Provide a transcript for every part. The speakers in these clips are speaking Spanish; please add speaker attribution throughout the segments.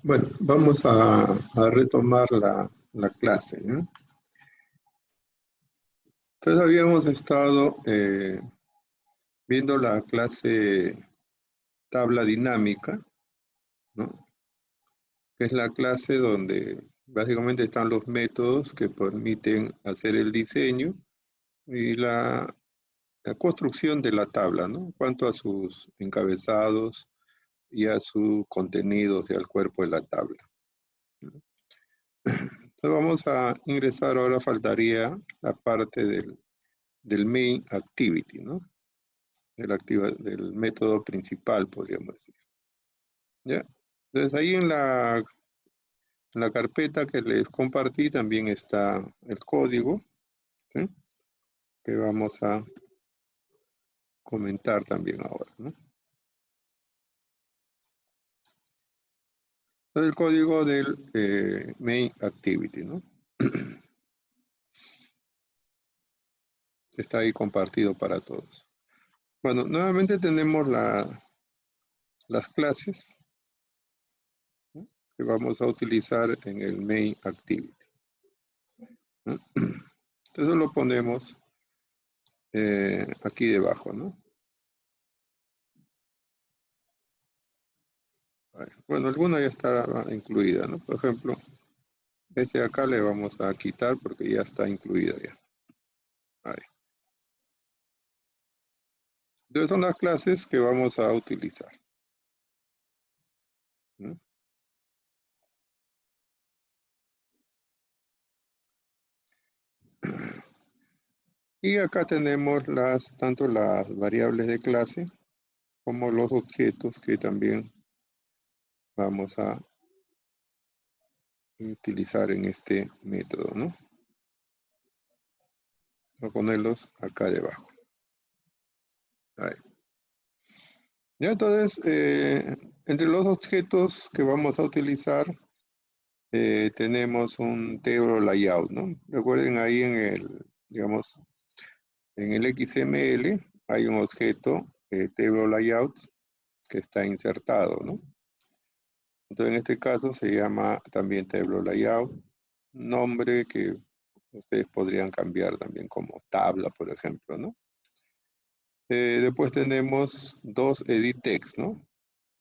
Speaker 1: Bueno, vamos a retomar la clase, ¿no? Entonces habíamos estado viendo la clase tabla dinámica, ¿no? Que es la clase donde básicamente están los métodos que permiten hacer el diseño y la construcción de la tabla, ¿no? En cuanto a sus encabezados y a sus contenidos y al cuerpo de la tabla, ¿no? Entonces vamos a ingresar, ahora faltaría la parte del main activity, ¿no? Del método principal, podríamos decir. ¿Ya? Entonces ahí en la carpeta que les compartí también está el código, ¿sí? Que vamos a comentar también ahora, ¿no? Entonces el código del main activity, ¿no? Está ahí compartido para todos. Bueno, nuevamente tenemos las clases, ¿no? Que vamos a utilizar en el main activity, ¿no? Entonces lo ponemos aquí debajo, ¿no? Bueno, alguna ya estará incluida, ¿no? Por ejemplo, este de acá le vamos a quitar porque ya está incluida ya. Ahí. Entonces son las clases que vamos a utilizar, ¿no? Y acá tenemos tanto las variables de clase como los objetos que también vamos a utilizar en este método, ¿no? Voy a ponerlos acá debajo. Ahí. Ya, entonces, entre los objetos que vamos a utilizar, tenemos un table layout, ¿no? Recuerden ahí digamos, en el XML hay un objeto table layout que está insertado, ¿no? Entonces, en este caso se llama también table layout, nombre que ustedes podrían cambiar también como tabla, por ejemplo, ¿no? Después tenemos dos edit text, ¿no?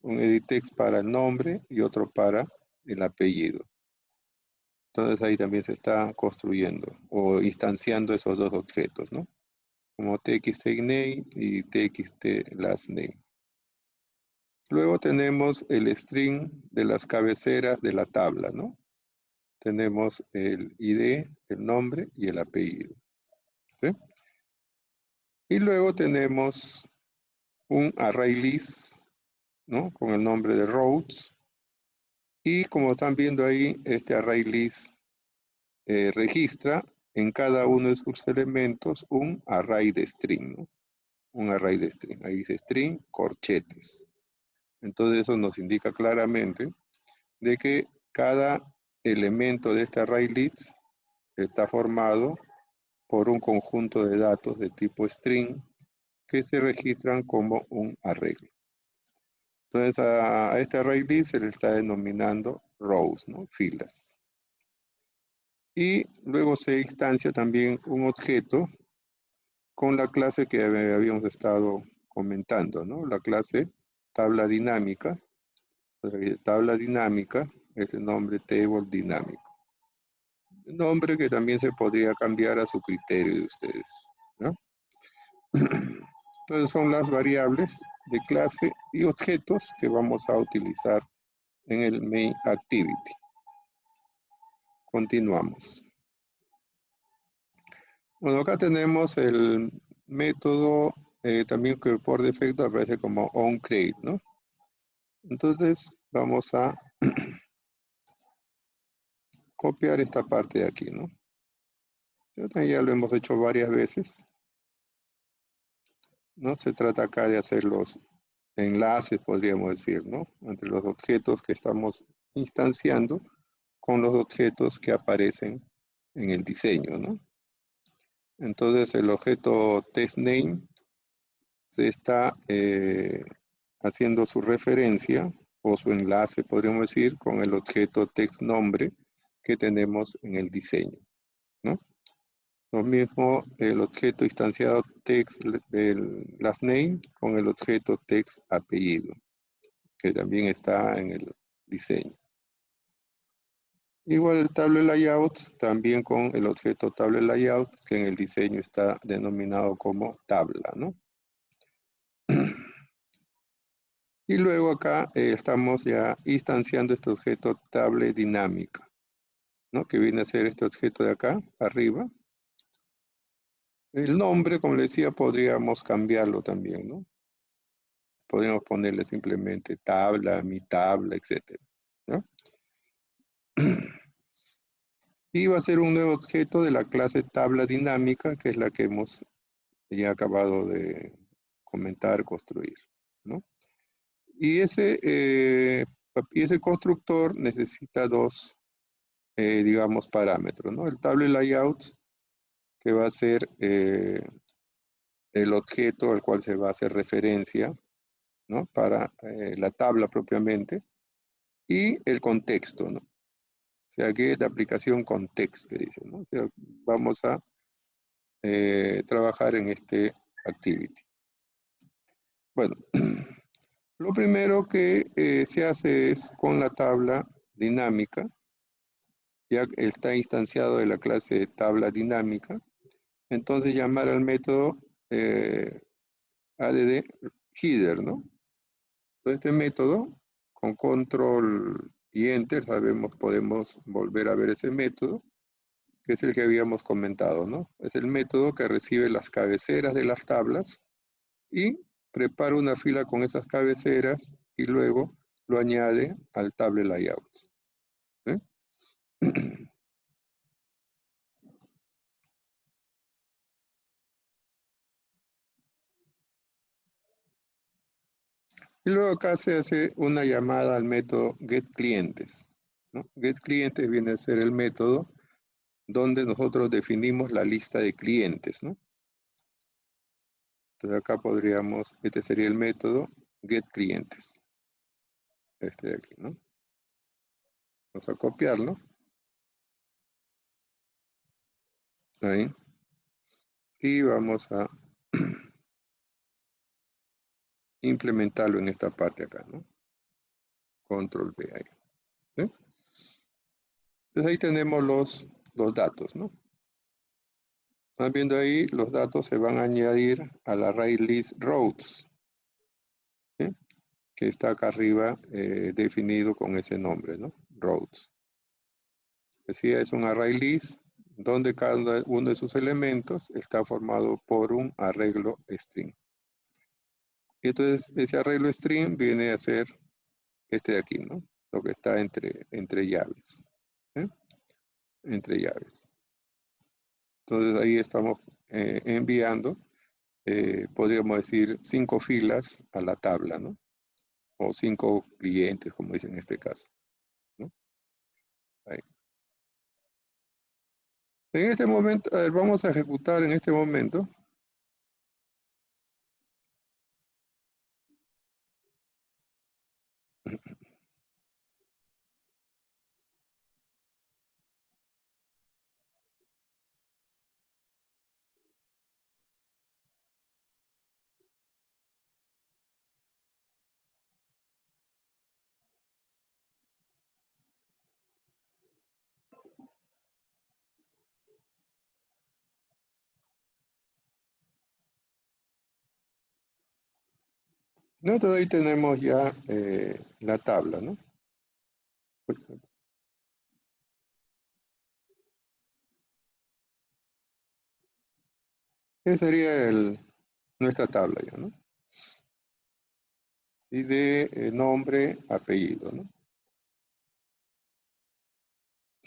Speaker 1: Un edit text para el nombre y otro para el apellido. Entonces ahí también se está construyendo o instanciando esos dos objetos, ¿no? Como txt-name y txt-lastname. Luego tenemos el string de las cabeceras de la tabla, ¿no? Tenemos el ID, el nombre y el apellido, ¿sí? Y luego tenemos un array list, ¿no? Con el nombre de rows. Y como están viendo ahí, este array list registra en cada uno de sus elementos un array de string, ¿no? Un array de string. Ahí dice string corchetes. Entonces eso nos indica claramente de que cada elemento de este array list está formado por un conjunto de datos de tipo string que se registran como un arreglo. Entonces a este array list se le está denominando rows, ¿no? Filas. Y luego se instancia también un objeto con la clase que habíamos estado comentando, ¿no? La clase tabla dinámica. Tabla dinámica es el nombre table dinámico. El nombre que también se podría cambiar a su criterio de ustedes, ¿no? Entonces son las variables de clase y objetos que vamos a utilizar en el main activity. Continuamos. Bueno, acá tenemos el método también que por defecto aparece como onCreate, ¿no? Entonces vamos a copiar esta parte de aquí, ¿no? Ya lo hemos hecho varias veces, ¿no? Se trata acá de hacer los enlaces, podríamos decir, ¿no? Entre los objetos que estamos instanciando con los objetos que aparecen en el diseño, ¿no? Entonces el objeto testName se está haciendo su referencia o su enlace, podríamos decir, con el objeto text nombre que tenemos en el diseño, ¿no? Lo mismo el objeto instanciado text del last name con el objeto text apellido, que también está en el diseño. Igual el table layout, también con el objeto table layout, que en el diseño está denominado como tabla, ¿no? Y luego acá estamos ya instanciando este objeto table dinámica, ¿no? Que viene a ser este objeto de acá, arriba. El nombre, como les decía, podríamos cambiarlo también, ¿no? Podríamos ponerle simplemente tabla, mi tabla, etc. ¿no? Y va a ser un nuevo objeto de la clase tabla dinámica, que es la que hemos ya acabado de comentar, construir, ¿no? Y ese constructor necesita dos, digamos, parámetros, ¿no? El table layout, que va a ser el objeto al cual se va a hacer referencia, ¿no? Para la tabla propiamente, y el contexto, ¿no? O sea, que la aplicación context, dice, ¿no? O sea, vamos a trabajar en este activity. Bueno, lo primero que se hace es con la tabla dinámica, ya está instanciado de la clase tabla dinámica, entonces llamar al método add header, ¿no? Entonces este método, con control y enter, sabemos, podemos volver a ver ese método, que es el que habíamos comentado, ¿no? Es el método que recibe las cabeceras de las tablas y prepara una fila con esas cabeceras y luego lo añade al table layout. ¿eh? Y luego acá se hace una llamada al método getClientes, ¿no? GetClientes viene a ser el método donde nosotros definimos la lista de clientes, ¿no? Entonces acá podríamos, este sería el método getClientes. Este de aquí, ¿no? Vamos a copiarlo. Ahí. Y vamos a implementarlo en esta parte acá, ¿no? Control V ahí. ¿sí? Entonces ahí tenemos los datos, ¿no? Están viendo ahí, los datos se van a añadir al array list rows, ¿sí? Que está acá arriba definido con ese nombre, ¿no? Rows. Decía, es un array list donde cada uno de sus elementos está formado por un arreglo string. Y entonces ese arreglo string viene a ser este de aquí, ¿no? Lo que está entre llaves. ¿sí? Entre llaves. Entonces ahí estamos enviando, podríamos decir, 5 filas a la tabla, ¿no? O 5 clientes, como dicen en este caso. ¿no? Ahí. En este momento, a ver, vamos a ejecutar en este momento. ¿no? Entonces ahí tenemos ya la tabla, ¿no? Esa sería nuestra tabla ya, ¿no? Y de nombre, apellido, ¿no?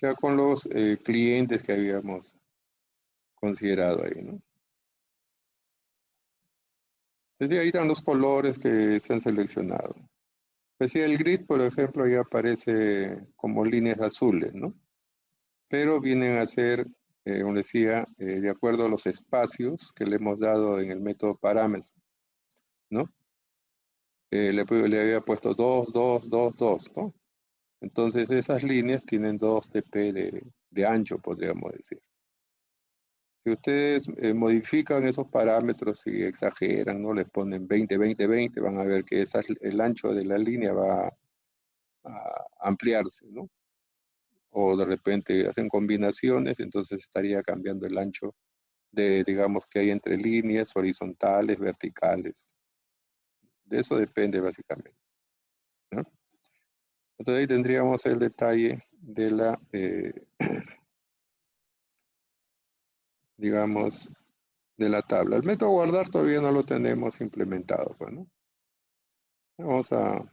Speaker 1: Ya con los clientes que habíamos considerado ahí, ¿no? Desde ahí están los colores que se han seleccionado. Pues sí, el grid, por ejemplo, ya aparece como líneas azules, ¿no? Pero vienen a ser, como decía, de acuerdo a los espacios que le hemos dado en el método parámetros, ¿no? le había puesto 2, 2, 2, 2, ¿no? Entonces esas líneas tienen 2 dp de ancho, podríamos decir. Si ustedes modifican esos parámetros y exageran, ¿no? Les ponen 20, 20, 20, van a ver que el ancho de la línea va a ampliarse, ¿no? O de repente hacen combinaciones, entonces estaría cambiando el ancho digamos, que hay entre líneas horizontales, verticales. De eso depende básicamente, ¿no? Entonces ahí tendríamos el detalle de la, digamos, de la tabla. El método guardar todavía no lo tenemos implementado, pues, ¿no? Vamos a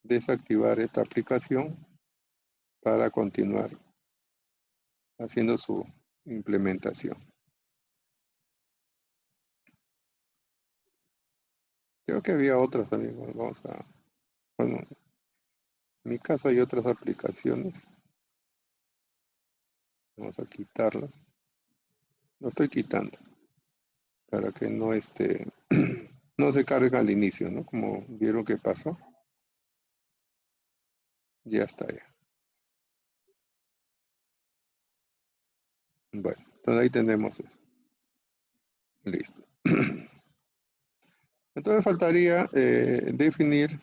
Speaker 1: desactivar esta aplicación para continuar haciendo su implementación. Creo que había otras también. Vamos a, bueno, en mi caso hay otras aplicaciones. Vamos a quitarlas. Lo estoy quitando para que no no se cargue al inicio, ¿no? Como vieron que pasó. Ya está ya. Bueno, entonces ahí tenemos eso. Listo. Entonces faltaría definir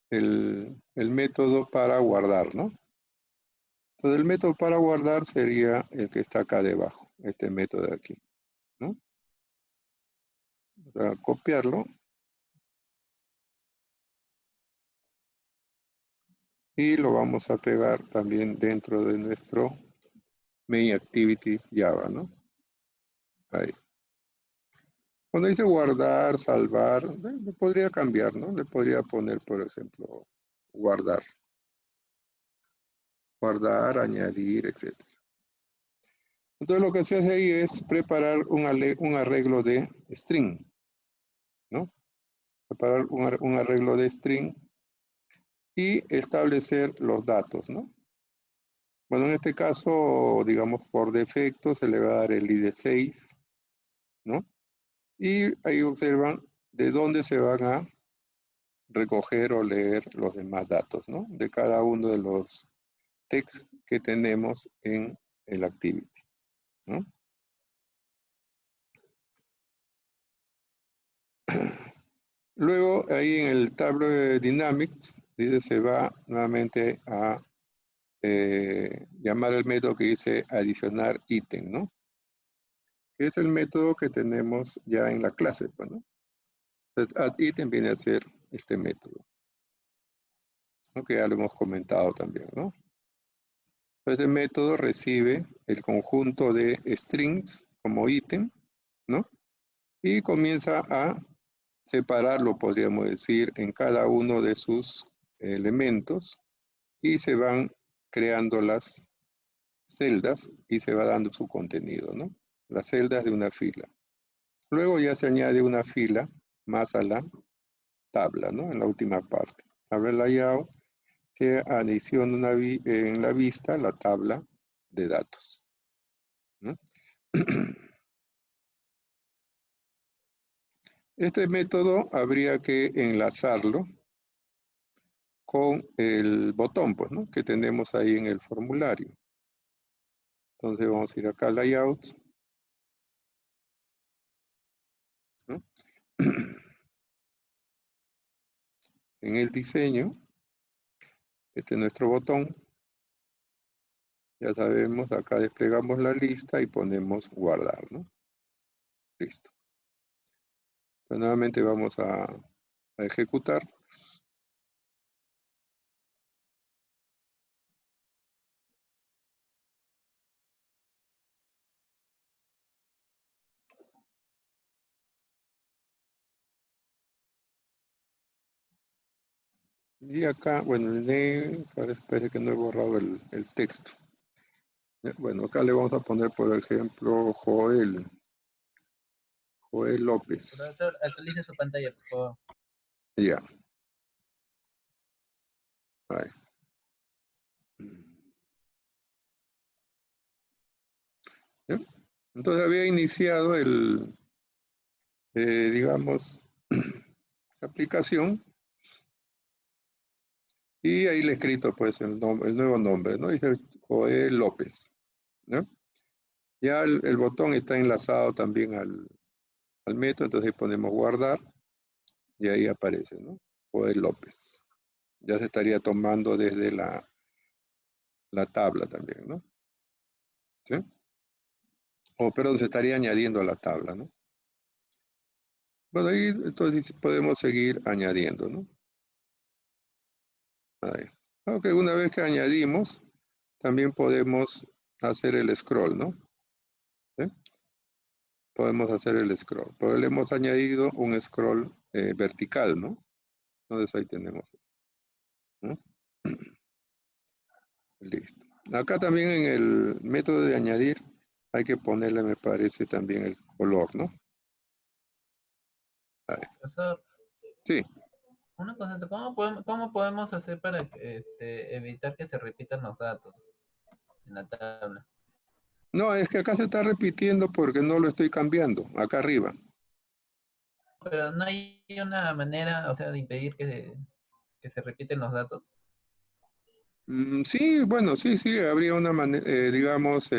Speaker 1: el método para guardar, ¿no? Entonces el método para guardar sería el que está acá debajo, este método de aquí, ¿no? Vamos a copiarlo y lo vamos a pegar también dentro de nuestro main activity Java, ¿no? Ahí. Cuando dice guardar, salvar, le podría cambiar, ¿no? Le podría poner, por ejemplo, guardar. Guardar, añadir, etc. Entonces lo que se hace ahí es preparar un arreglo de string, ¿no? Preparar un arreglo de string y establecer los datos, ¿no? Bueno, en este caso, digamos, por defecto se le va a dar el ID 6, ¿no? Y ahí observan de dónde se van a recoger o leer los demás datos, ¿no? De cada uno de los texts que tenemos en el activity, ¿no? Luego, ahí en el tablo de Dynamics, dice, se va nuevamente a llamar el método que dice adicionar ítem, ¿no? Que es el método que tenemos ya en la clase, pues, ¿no? Entonces, add item viene a ser este método, ¿no? Que ya lo hemos comentado también, ¿no? Entonces, el método recibe el conjunto de strings como ítem, ¿no? Y comienza a separarlo, podríamos decir, en cada uno de sus elementos y se van creando las celdas y se va dando su contenido, ¿no? Las celdas de una fila. Luego ya se añade una fila más a la tabla, ¿no? En la última parte. Tabla layout que adiciona en la vista la tabla de datos, ¿no? Este método habría que enlazarlo con el botón, pues, ¿no? Que tenemos ahí en el formulario. Entonces vamos a ir acá a Layouts, ¿no? En el diseño, este es nuestro botón. Ya sabemos, acá desplegamos la lista y ponemos guardar, ¿no? Listo. Entonces, nuevamente vamos a ejecutar. Y acá, bueno, parece que no he borrado el texto. Bueno, acá le vamos a poner, por ejemplo, Joel López.
Speaker 2: Profesor, actualice su pantalla, por favor.
Speaker 1: Ya. Ahí. ¿Ya? Entonces había iniciado digamos, aplicación, y ahí le he escrito pues el nuevo nombre, ¿no? Dice Joel López, ¿no? Ya el botón está enlazado también al método, entonces ahí ponemos guardar, y ahí aparece, ¿no? Joel López. Ya se estaría tomando desde la tabla también, ¿no? ¿Sí? O perdón, se estaría añadiendo a la tabla, ¿no? Bueno, ahí entonces podemos seguir añadiendo, ¿no? Ahí. Ok, una vez que añadimos, también podemos hacer el scroll, ¿no? ¿Sí? Podemos hacer el scroll. Pero le hemos añadido un scroll vertical, ¿no? Entonces ahí tenemos, ¿no? Listo. Acá también en el método de añadir hay que ponerle, me parece, también el color, ¿no? Ahí.
Speaker 2: Profesor,
Speaker 1: Sí.
Speaker 2: una cosa, ¿cómo podemos hacer para evitar que se repitan los datos en la tabla?
Speaker 1: No, es que acá se está repitiendo porque no lo estoy cambiando, acá arriba.
Speaker 2: Pero no hay una manera, o sea, de impedir que se repiten los datos.
Speaker 1: Sí, bueno, sí, habría una manera, digamos,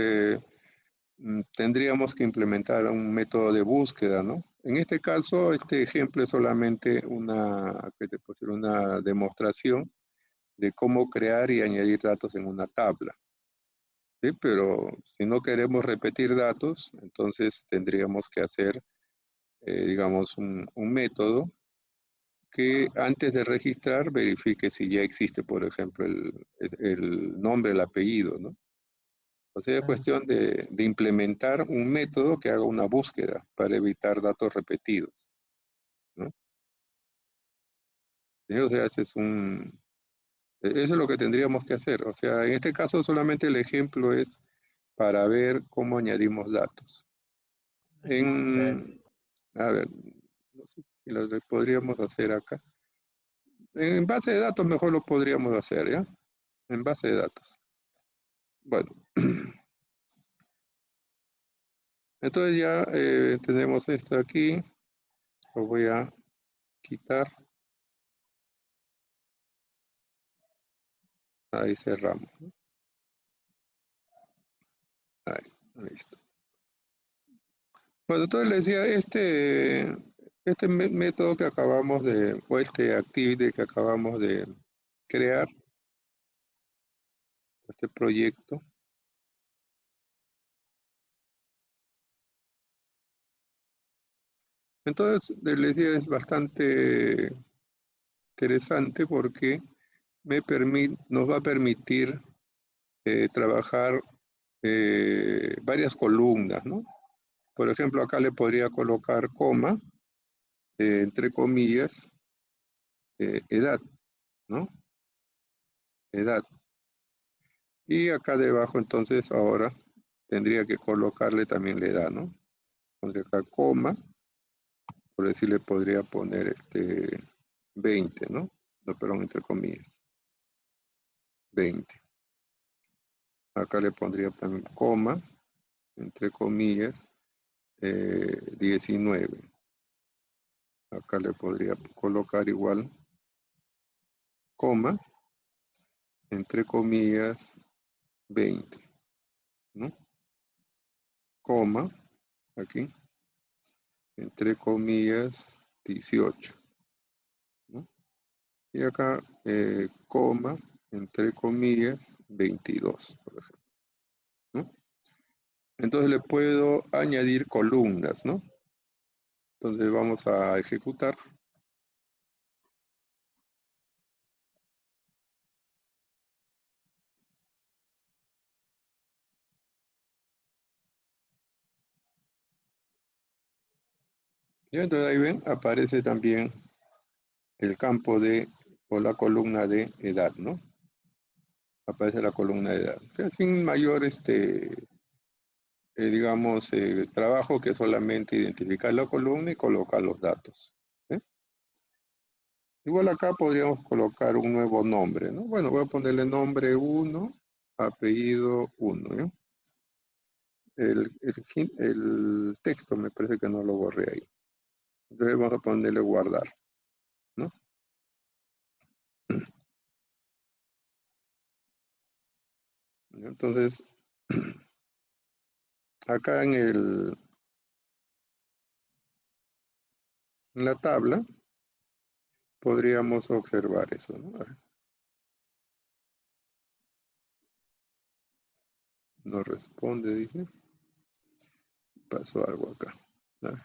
Speaker 1: tendríamos que implementar un método de búsqueda, ¿no? En este caso, este ejemplo es solamente ¿qué te puedo decir? Una demostración de cómo crear y añadir datos en una tabla, ¿sí? Pero si no queremos repetir datos, entonces tendríamos que hacer, digamos, un método que antes de registrar verifique si ya existe, por ejemplo, el nombre, el apellido, ¿no? O sea, es
Speaker 2: Ah,
Speaker 1: cuestión de implementar un método que haga una búsqueda para evitar datos repetidos, ¿no? ¿Sí? O sea, eso es lo que tendríamos que hacer. O sea, en este caso solamente el ejemplo es para ver cómo añadimos datos.
Speaker 2: gracias.
Speaker 1: A ver, no sé si lo podríamos hacer acá. En base de datos mejor lo podríamos hacer, ¿ya? En base de datos. Bueno, entonces ya tenemos esto aquí. Lo voy a quitar. Ahí cerramos. Ahí, listo. Bueno, entonces les decía, este método que acabamos o este activity que acabamos de crear, este proyecto, entonces les decía es bastante interesante porque nos va a permitir trabajar varias columnas, ¿no? Por ejemplo, acá le podría colocar coma, entre comillas, edad, ¿no? Edad. Y acá debajo, entonces, ahora tendría que colocarle también la edad, ¿no? Pondría acá coma, por decirle podría poner 20, ¿no? No, perdón, entre comillas, 20. Acá le pondría también coma, entre comillas, 19. Acá le podría colocar igual coma, entre comillas, 20, ¿no? Coma, aquí, entre comillas, 18, ¿no? Y acá, coma, entre comillas, 22, por ejemplo, ¿no? Entonces le puedo añadir columnas, ¿no? Entonces vamos a ejecutar. Y entonces ahí ven, aparece también el campo o la columna de edad, ¿no? Aparece la columna de edad. Que sin mayor, digamos, trabajo que solamente identificar la columna y colocar los datos. ¿Eh? Igual acá podríamos colocar un nuevo nombre, ¿no? Bueno, voy a ponerle nombre 1, apellido 1, ¿no? El texto me parece que no lo borré ahí. Entonces vamos a ponerle guardar. Entonces, acá en la tabla podríamos observar eso, ¿no? A ver, no responde, dice. Pasó algo acá. A ver.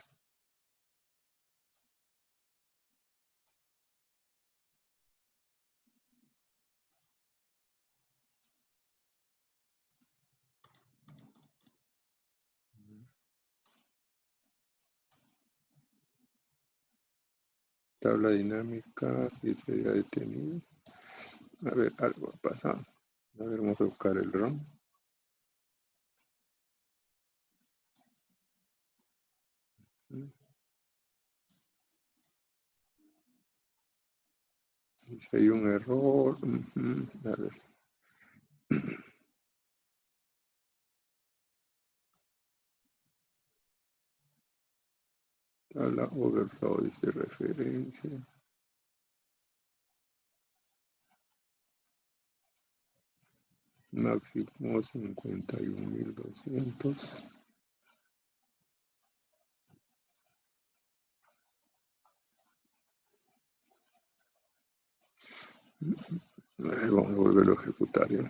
Speaker 1: Tabla dinámica, si sería detenido. A ver, algo ha pasado. A ver, vamos a buscar el ROM. Si hay un error. A ver. Tabla overflow, dice referencia. Máximo 51.200. Vamos a volverlo a ejecutar ya.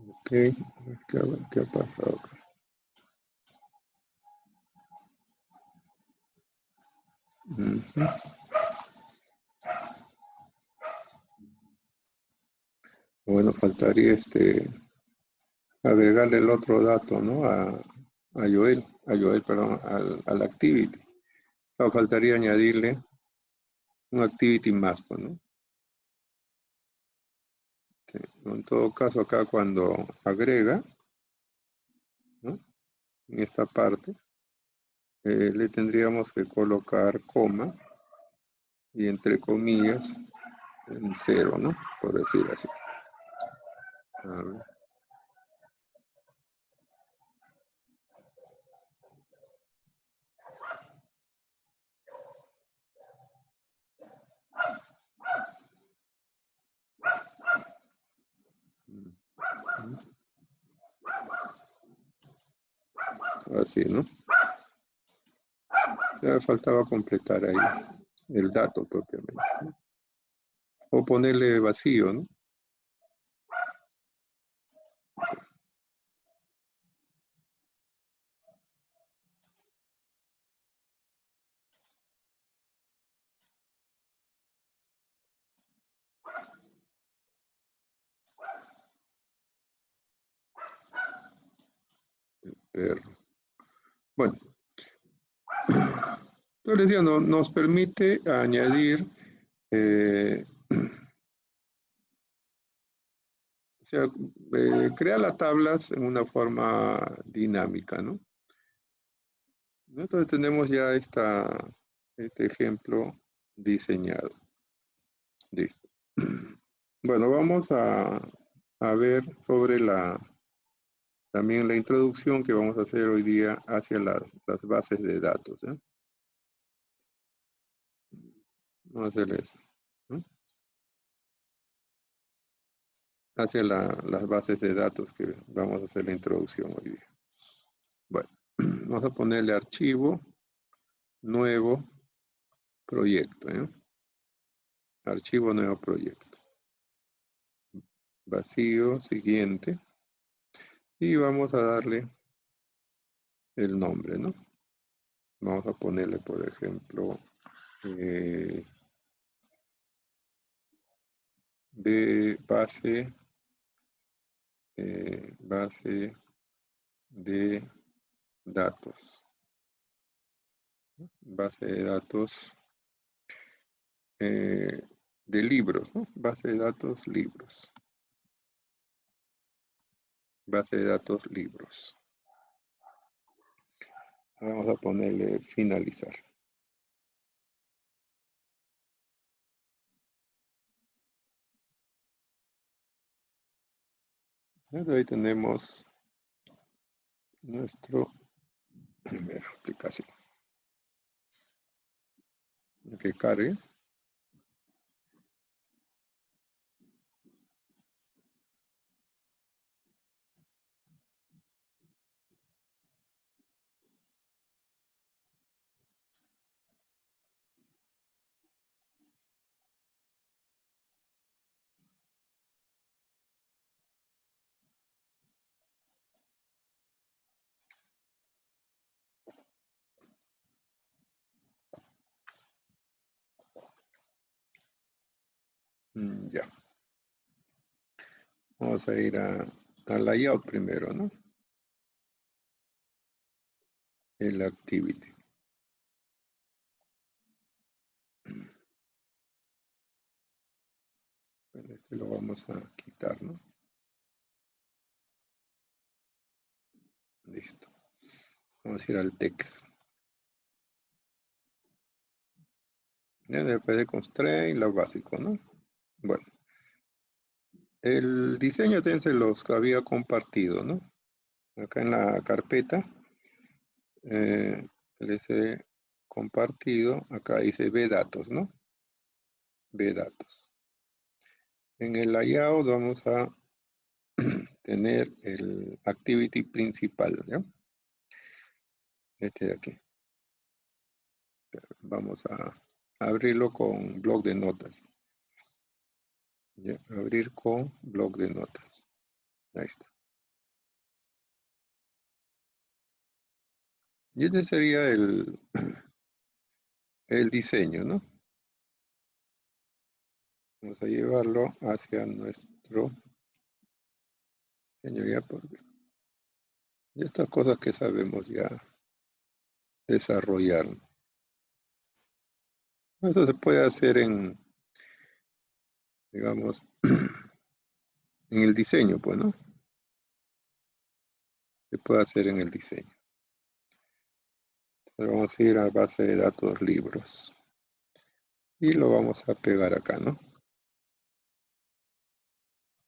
Speaker 1: Ok, ¿qué ha pasado acá? Bueno, faltaría agregarle el otro dato, ¿no? A Joel, perdón, al activity. No, faltaría añadirle un activity más, pues, ¿no? Sí. En todo caso, acá cuando agrega, ¿no? En esta parte, le tendríamos que colocar coma y entre comillas en 0, ¿no? Por decir así. A ver. Así, ¿no? Ya faltaba completar ahí el dato propiamente, ¿no? O ponerle vacío, ¿no? Perro. Bueno, entonces ya nos permite añadir, o sea, crear las tablas en una forma dinámica, ¿no? Entonces tenemos ya este ejemplo diseñado. Listo. Bueno, vamos a ver sobre también la introducción que vamos a hacer hoy día hacia las bases de datos, ¿eh? Vamos a hacer eso, ¿no? Hacia las bases de datos que vamos a hacer la introducción hoy día. Bueno. vamos a ponerle archivo, nuevo, proyecto. Archivo, nuevo proyecto. Vacío, siguiente. Y vamos a darle el nombre, ¿no? Vamos a ponerle, por ejemplo, base de datos. Base de datos de libros, ¿no? Base de datos libros. Base de datos libros. Vamos a ponerle finalizar. Ahí tenemos nuestro primera aplicación. Que cargue. Ya. Vamos a ir a layout primero, ¿no? El activity. Bueno, este lo vamos a quitar, ¿no? Listo. Vamos a ir al text. Ya después de constraint, lo básico, ¿no? Bueno. El diseño se los había compartido, ¿no? Acá en la carpeta. LC compartido. Acá dice B datos, ¿no? B datos. En el layout vamos a tener el activity principal, ¿ya? Este de aquí. Vamos a abrirlo con bloc de notas. ¿Ya? Abrir con bloc de notas. Ahí está. Y este sería el diseño, ¿no? Vamos a llevarlo hacia nuestro señoría. Y estas cosas que sabemos ya desarrollar. Eso se puede hacer en, digamos, en el diseño, pues, ¿no? Se puede hacer en el diseño. Entonces vamos a ir a base de datos libros. Y lo vamos a pegar acá, ¿no?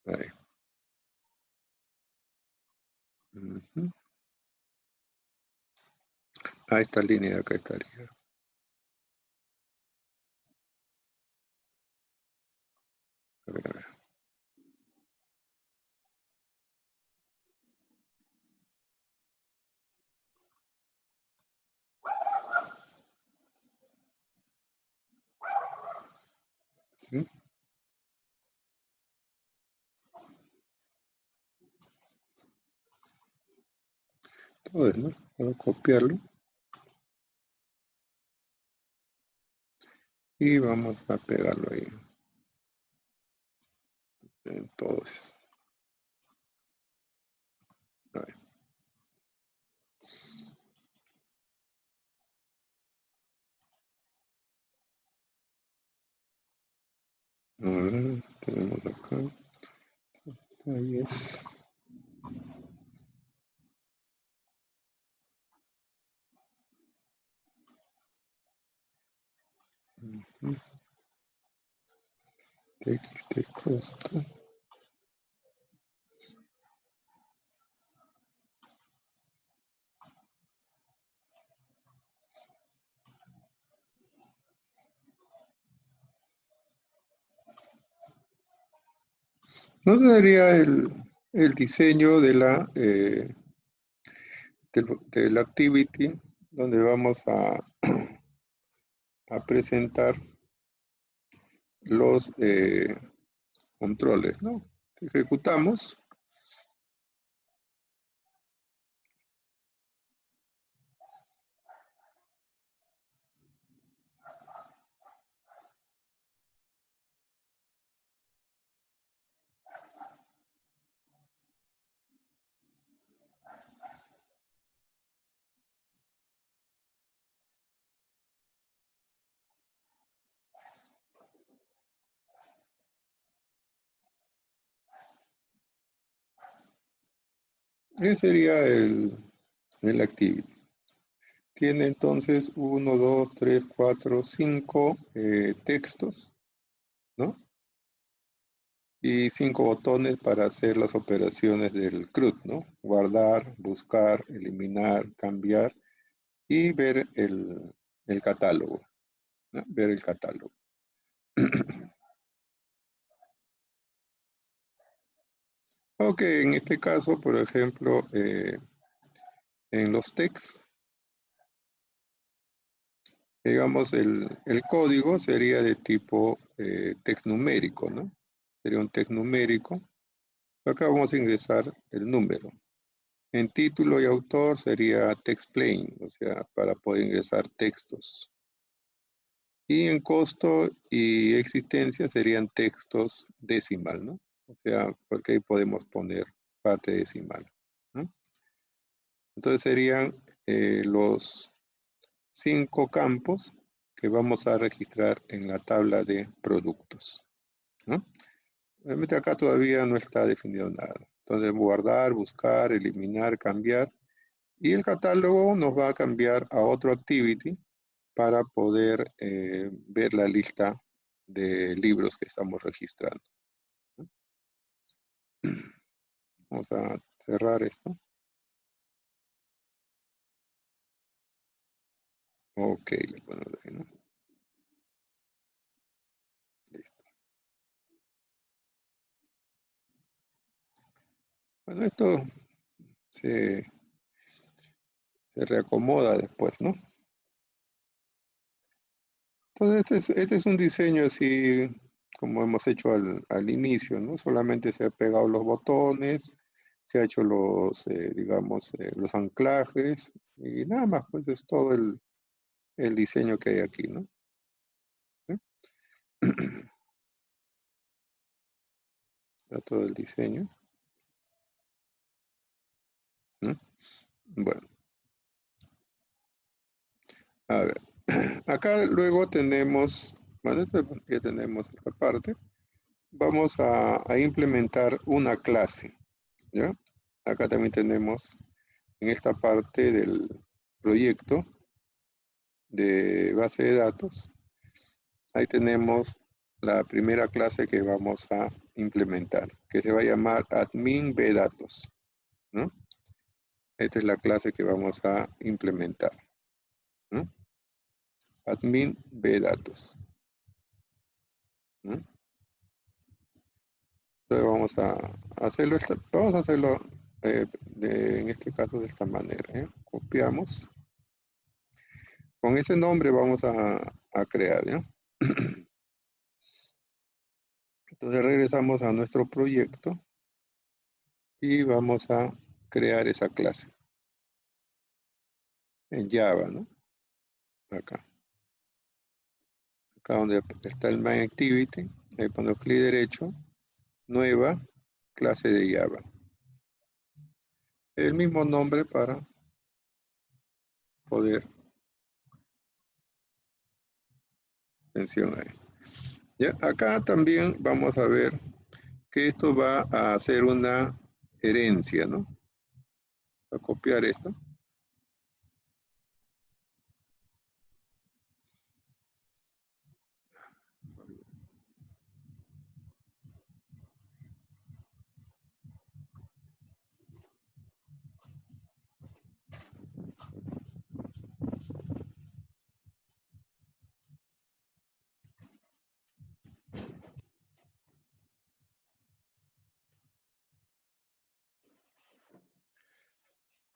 Speaker 1: Ahí. Ah, esta línea de acá estaría. A ver, a ver. ¿Sí? Todo eso, ¿no? Vamos a copiarlo. Y vamos a pegarlo ahí. En todos. A ver. A ver, tenemos acá. Ahí es. TXT costo. No sería el diseño de la del activity, donde vamos a presentar los controles, ¿no? Ejecutamos. Ese sería el activity. Tiene entonces 1, 2, 3, 4, 5 textos, ¿no? Y 5 botones para hacer las operaciones del CRUD, ¿no? Guardar, buscar, eliminar, cambiar y ver el catálogo, ¿no? Ver el catálogo. Ok, en este caso, por ejemplo, en los texts, digamos, el código sería de tipo text numérico, ¿no? Sería un text numérico. Acá vamos a ingresar el número. En título y autor sería text plain, o sea, para poder ingresar textos. Y en costo y existencia serían textos decimal, ¿no? O sea, porque ahí podemos poner parte decimal, ¿no? Entonces serían los 5 campos que vamos a registrar en la tabla de productos, ¿no? Obviamente acá todavía no está definido nada. Entonces guardar, buscar, eliminar, cambiar. Y el catálogo nos va a cambiar a otro activity para poder ver la lista de libros que estamos registrando. Vamos a cerrar esto. Ok, le ponemos ahí, ¿no? Listo. Bueno, esto se reacomoda después, ¿no? Entonces, este es un diseño así como hemos hecho al inicio, ¿no? Solamente se han pegado los botones, se ha hecho los, digamos, los anclajes y nada más, pues es todo el diseño que hay aquí, ¿no? ¿Sí? Está todo el diseño, ¿no? Bueno, a ver. Acá luego tenemos, bueno, ya tenemos esta parte. Vamos a implementar una clase, ¿ya? Acá también tenemos en esta parte del proyecto de base de datos, ahí tenemos la primera clase que vamos a implementar, que se va a llamar admin bdatos, ¿no? Esta es la clase que vamos a implementar, ¿no? Admin bdatos, ¿no? Entonces vamos a hacerlo en este caso de esta manera, ¿eh? Copiamos. Con ese nombre vamos a crear, ¿ya? Entonces regresamos a nuestro proyecto y vamos a crear esa clase en Java, ¿no? Acá. Acá donde está el main activity, ahí pongo clic derecho, nueva, clase de Java. El mismo nombre para poder, atención ahí. ¿Ya? Acá también vamos a ver que esto va a hacer una herencia, ¿no? A copiar esto.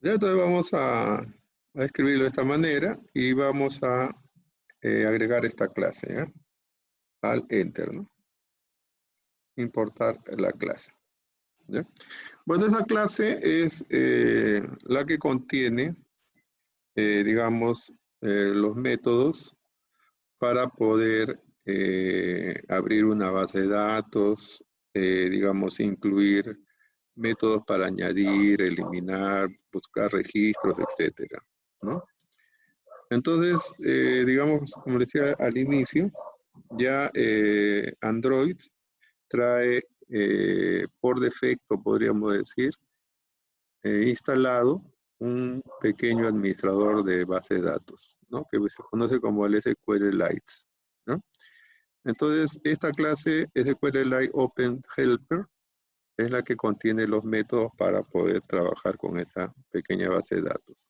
Speaker 1: Ya, entonces vamos a escribirlo de esta manera y vamos a agregar esta clase, ¿ya? Al enter, ¿no? Importar la clase, ¿ya? Bueno, esa clase es la que contiene, digamos, los métodos para poder abrir una base de datos, digamos, incluir métodos para añadir, eliminar, buscar registros, etcétera, ¿no? Entonces, digamos, como decía al inicio, ya Android trae por defecto, podríamos decir, instalado un pequeño administrador de base de datos, ¿no? Que se conoce como el SQLite, ¿no? Entonces, esta clase SQLite Open Helper es la que contiene los métodos para poder trabajar con esa pequeña base de datos.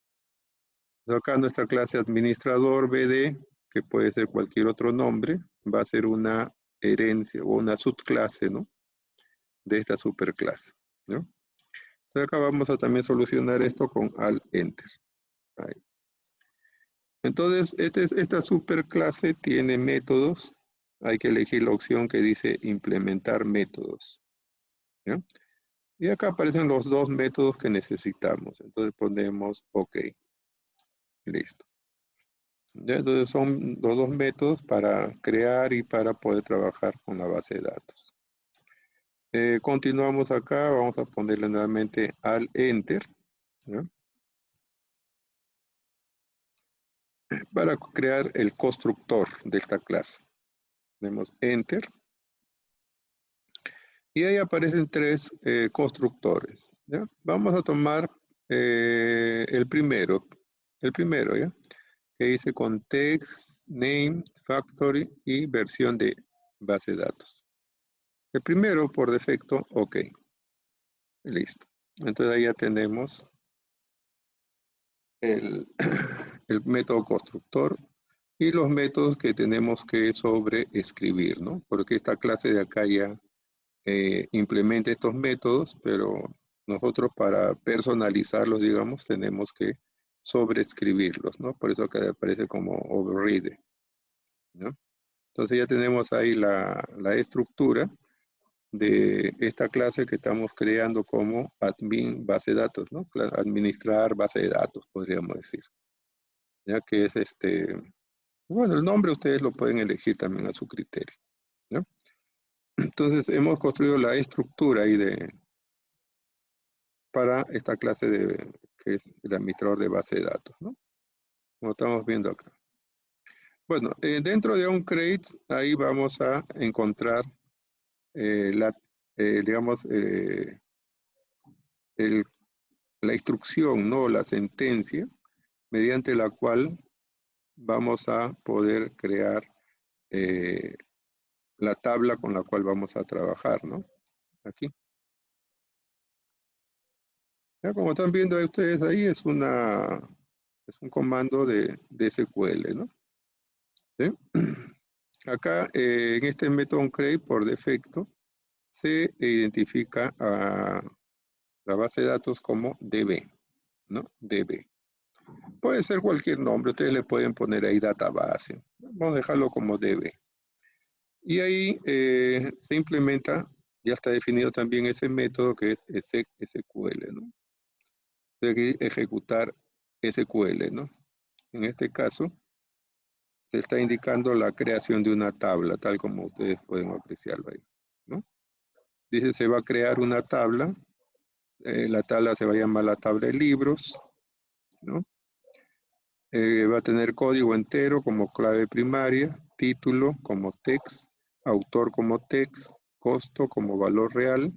Speaker 1: Acá nuestra clase administrador BD, que puede ser cualquier otro nombre, va a ser una herencia o una subclase, ¿no? De esta superclase, ¿no? Entonces acá vamos a también solucionar esto con al enter. Ahí. Entonces, esta superclase tiene métodos. Hay que elegir la opción que dice implementar métodos, ¿ya? Y acá aparecen los dos métodos que necesitamos. Entonces ponemos OK. Listo. ¿Ya? Entonces son los dos métodos para crear y para poder trabajar con la base de datos. Continuamos acá. Vamos a ponerle nuevamente al enter, ¿ya? Para crear el constructor de esta clase. Tenemos enter. Y ahí aparecen tres constructores, ¿ya? Vamos a tomar el primero, ¿ya? Que dice context, name, factory y versión de base de datos. El primero, por defecto, OK. Listo. Entonces ahí ya tenemos el, el método constructor y los métodos que tenemos que sobreescribir, ¿no? Porque esta clase de acá ya implementa estos métodos, pero nosotros para personalizarlos, digamos, tenemos que sobreescribirlos, ¿no? Por eso acá aparece como override, ¿no? Entonces ya tenemos ahí la estructura de esta clase que estamos creando como admin base de datos, ¿no? Administrar base de datos, podríamos decir. Ya que es bueno, el nombre ustedes lo pueden elegir también a su criterio, ¿no? Entonces hemos construido la estructura ahí para esta clase que es el administrador de base de datos, ¿no? Como estamos viendo acá. Bueno, dentro de onCreate, ahí vamos a encontrar digamos, la instrucción, ¿no? La sentencia, mediante la cual vamos a poder crear la tabla con la cual vamos a trabajar, ¿no? Aquí. Ya, como están viendo ustedes ahí, es un comando de SQL, ¿no? ¿Sí? Acá, en este método onCreate, por defecto, se identifica a la base de datos como DB, ¿no? DB. Puede ser cualquier nombre, ustedes le pueden poner ahí database. Vamos a dejarlo como DB. Y ahí se implementa, ya está definido también ese método que es SQL, ¿no? Hay que ejecutar SQL, ¿no? En este caso, se está indicando la creación de una tabla, tal como ustedes pueden apreciarlo ahí, ¿no? Dice, se va a crear una tabla, la tabla se va a llamar la tabla de libros, ¿no? Va a tener código entero como clave primaria, título como text, autor como text, costo como valor real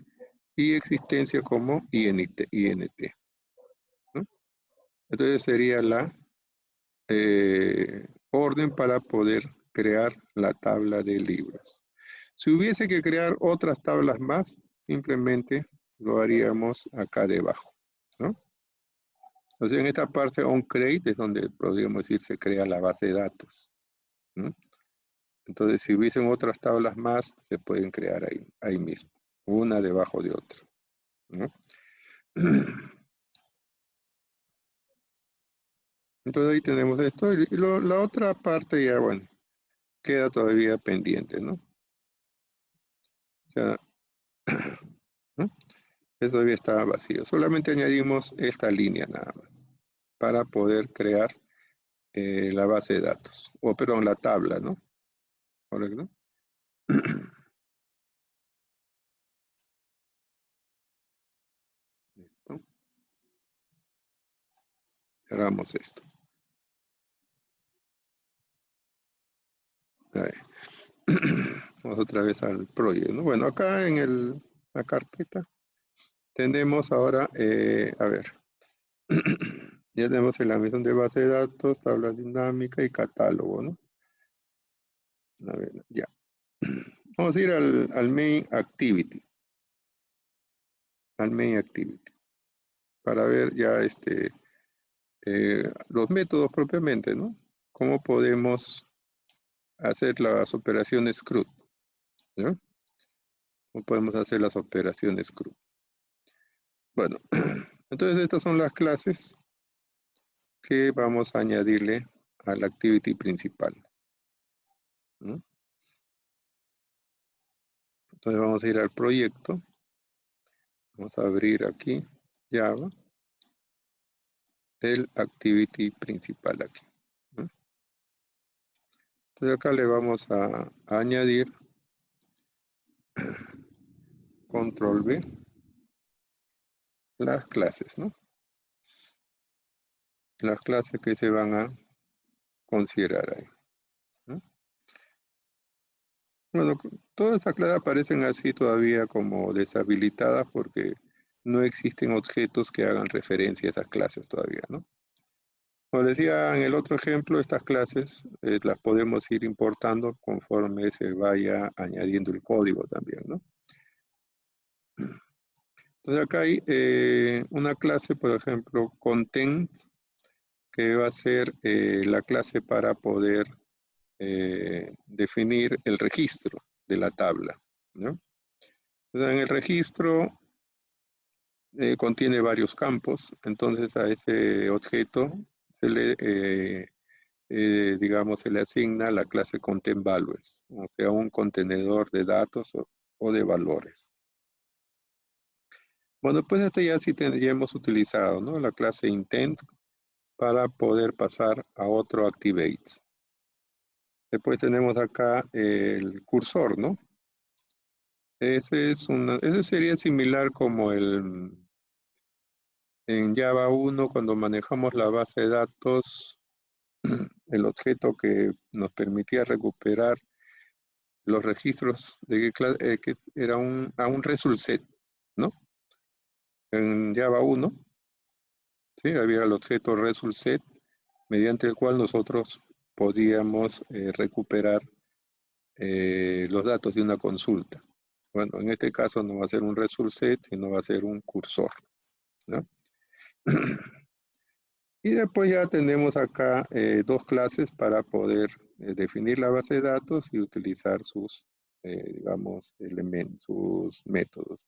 Speaker 1: y existencia como INT, ¿no? Entonces sería la orden para poder crear la tabla de libros. Si hubiese que crear otras tablas más, simplemente lo haríamos acá debajo, ¿no? Entonces, en esta parte onCreate es donde podríamos decir se crea la base de datos, ¿no? Entonces, si hubiesen otras tablas más, se pueden crear ahí mismo, una debajo de otra, ¿no? Entonces ahí tenemos esto. Y la otra parte ya, bueno, queda todavía pendiente, ¿no? O sea, ¿no? Eso todavía está vacío. Solamente añadimos esta línea nada más para poder crear la base de datos. O, perdón, la tabla, ¿no? ¿Correcto? Listo. Cerramos esto. Ahí. Vamos otra vez al proyecto, ¿no? Bueno, acá en la carpeta tenemos ahora, a ver, ya tenemos la misión de base de datos, tabla dinámica y catálogo, ¿no? A ver, ya. Vamos a ir al main activity, para ver ya los métodos propiamente, ¿no? Cómo podemos hacer las operaciones CRUD, ¿no? ¿Cómo podemos hacer las operaciones CRUD? Bueno, entonces estas son las clases que vamos a añadirle a la activity principal, ¿no? Entonces vamos a ir al proyecto, vamos a abrir aquí Java, el activity principal aquí, ¿no? Entonces acá le vamos a añadir control V, las clases, ¿no? Las clases que se van a considerar ahí, ¿no? Bueno, todas estas clases aparecen así todavía como deshabilitadas porque no existen objetos que hagan referencia a esas clases todavía, ¿no? Como decía en el otro ejemplo, estas clases las podemos ir importando conforme se vaya añadiendo el código también, ¿no? Entonces acá hay una clase, por ejemplo, content, que va a ser la clase para poder definir el registro de la tabla, ¿no? Entonces, en el registro contiene varios campos, entonces a ese objeto se le, digamos, se le asigna la clase content values, o sea, un contenedor de datos o de valores. Bueno, pues este ya sí ya hemos utilizado, ¿no? La clase intent para poder pasar a otro activate. Después tenemos acá el cursor, ¿no? Ese sería similar como en Java 1 cuando manejamos la base de datos, el objeto que nos permitía recuperar los registros de que era un result set, ¿no? En Java 1, ¿sí? Había el objeto result set mediante el cual nosotros podíamos recuperar los datos de una consulta. Bueno, en este caso no va a ser un result set, sino va a ser un cursor, ¿no? Y después ya tenemos acá dos clases para poder definir la base de datos y utilizar sus, digamos, elementos, sus métodos.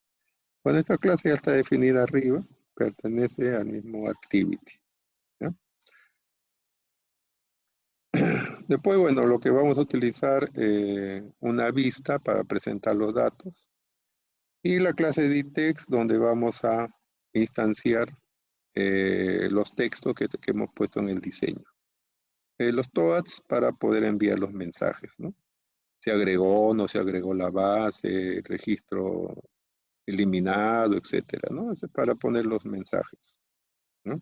Speaker 1: Bueno, esta clase ya está definida arriba, pertenece al mismo activity, ¿no? Después, bueno, lo que vamos a utilizar, una vista para presentar los datos y la clase editText donde vamos a instanciar los textos que hemos puesto en el diseño. Los TOADs para poder enviar los mensajes, ¿no? Se agregó, no se agregó la base, registro eliminado, etcétera, ¿no? Eso es para poner los mensajes, ¿no?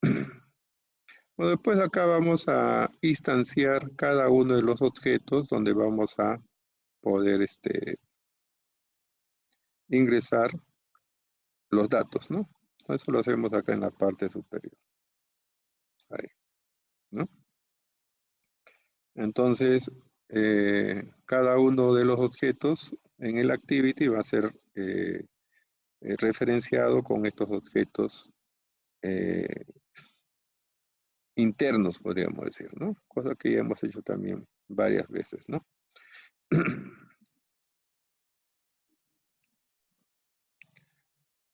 Speaker 1: Bueno, después acá vamos a instanciar cada uno de los objetos donde vamos a poder ingresar los datos, ¿no? Eso lo hacemos acá en la parte superior. Ahí, ¿no? Entonces, cada uno de los objetos en el activity va a ser referenciado con estos objetos internos, podríamos decir, ¿no? Cosa que ya hemos hecho también varias veces, ¿no?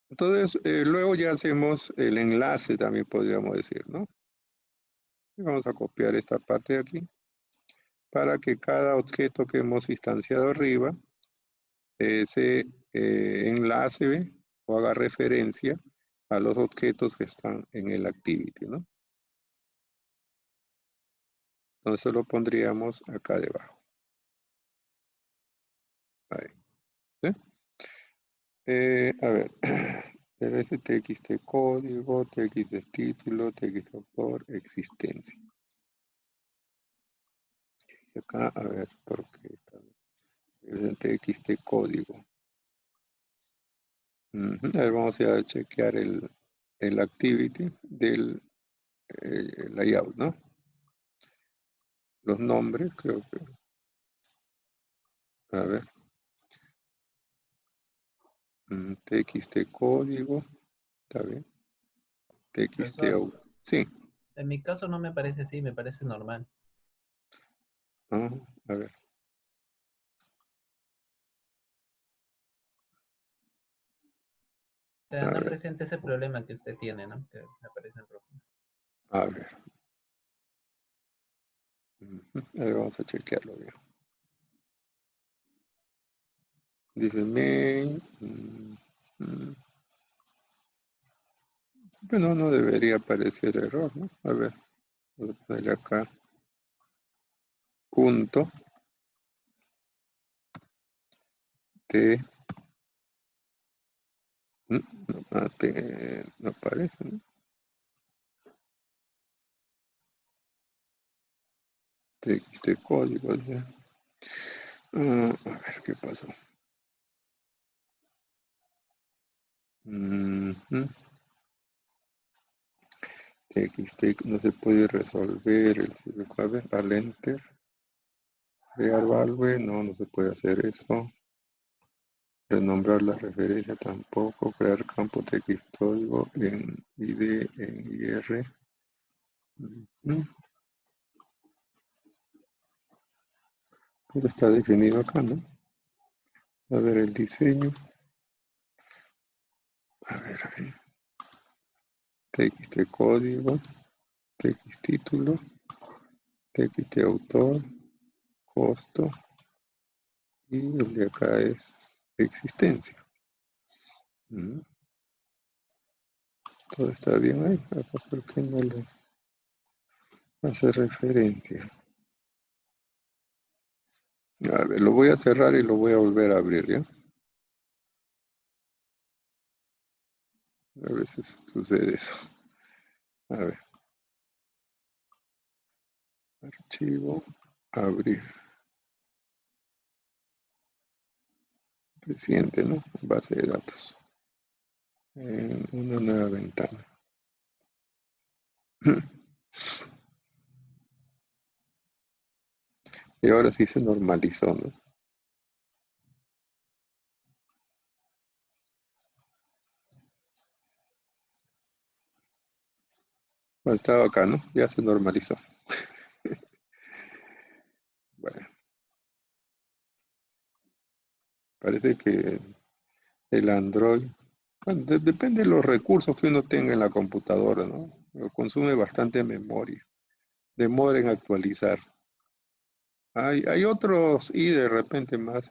Speaker 1: Entonces, luego ya hacemos el enlace, también podríamos decir, ¿no? Y vamos a copiar esta parte de aquí para que cada objeto que hemos instanciado arriba se enlace o haga referencia a los objetos que están en el activity, ¿no? Entonces lo pondríamos acá debajo. Ahí. ¿Sí? A ver, pero ese txt código, txt título, txt autor, existencia. Y acá, a ver, ¿por qué está? Es el txt código. A ver, vamos a chequear el activity del layout, ¿no? Los nombres, creo que. A ver. Txt código. Está bien. Txt.
Speaker 2: Profesor,
Speaker 1: Sí.
Speaker 2: en mi caso no me parece así, me parece normal.
Speaker 1: Ah, a ver.
Speaker 2: O sea,
Speaker 1: A
Speaker 2: no
Speaker 1: ver.
Speaker 2: presenta ese problema que usted tiene, ¿no? Que me aparece en rojo.
Speaker 1: A ver. A ver, vamos a chequearlo bien. Dice main. Bueno, no debería aparecer error, ¿no? A ver. Voy a ponerle acá. Punto. T. No, no aparece, ¿no? Txt código. Ya. A ver qué pasó. Txt no se puede resolver. A ver, al enter. Crear value, no se puede hacer eso. Renombrar la referencia tampoco. Crear campo txt código en id, en ir. Todo está definido acá, ¿no? A ver el diseño. A ver, ahí. Txt código, txt título, txt autor, costo, y el de acá es existencia. Todo está bien ahí. Acá, ¿por qué no le hace referencia? A ver, lo voy a cerrar y lo voy a volver a abrir, ¿ya? A veces sucede eso. A ver. Archivo, abrir. Reciente, ¿no? Base de datos. En una nueva ventana. Y ahora sí se normalizó, ¿no? Bueno, estaba acá, ¿no? Ya se normalizó. Bueno, parece que el Android, bueno, depende de los recursos que uno tenga en la computadora, ¿no? Pero consume bastante memoria. Demora en actualizar. Hay otros y de repente más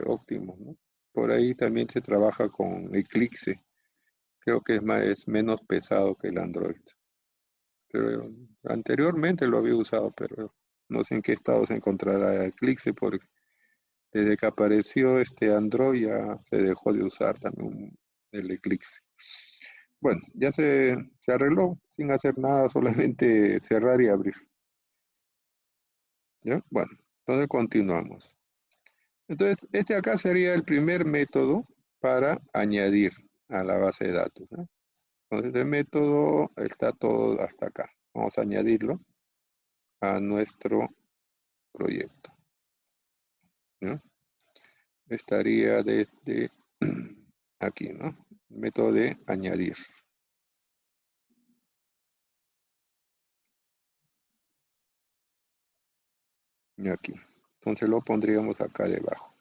Speaker 1: óptimos, ¿no? Por ahí también se trabaja con Eclipse. Creo que es menos pesado que el Android. Pero anteriormente lo había usado, pero no sé en qué estado se encontrará Eclipse, porque desde que apareció este Android ya se dejó de usar también el Eclipse. Bueno, ya se arregló sin hacer nada, solamente cerrar y abrir. ¿Ya? Bueno, entonces continuamos. Entonces, este acá sería el primer método para añadir a la base de datos, ¿no? Entonces, el método está todo hasta acá. Vamos a añadirlo a nuestro proyecto, ¿no? Estaría desde aquí, ¿no? Método de añadir. Y aquí. Entonces lo pondríamos acá debajo.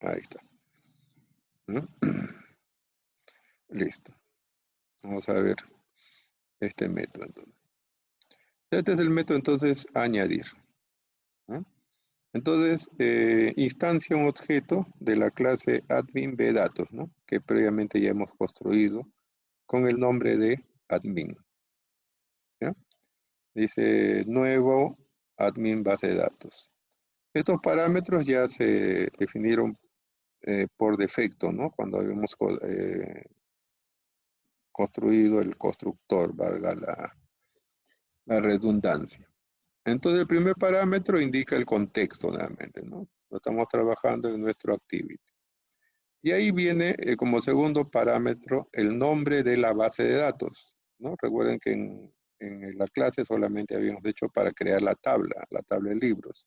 Speaker 1: Ahí está, ¿no? Listo. Vamos a ver este método entonces. Este es el método entonces añadir, ¿no? Entonces, instancia un objeto de la clase admin bdatos, ¿no? Que previamente ya hemos construido con el nombre de admin, ¿ya? Dice nuevo admin base de datos. Estos parámetros ya se definieron por defecto, ¿no? Cuando habíamos construido el constructor, valga la redundancia. Entonces, el primer parámetro indica el contexto, nuevamente, ¿no? Lo estamos trabajando en nuestro activity. Y ahí viene como segundo parámetro el nombre de la base de datos, ¿no? Recuerden que en la clase solamente habíamos hecho para crear la tabla de libros,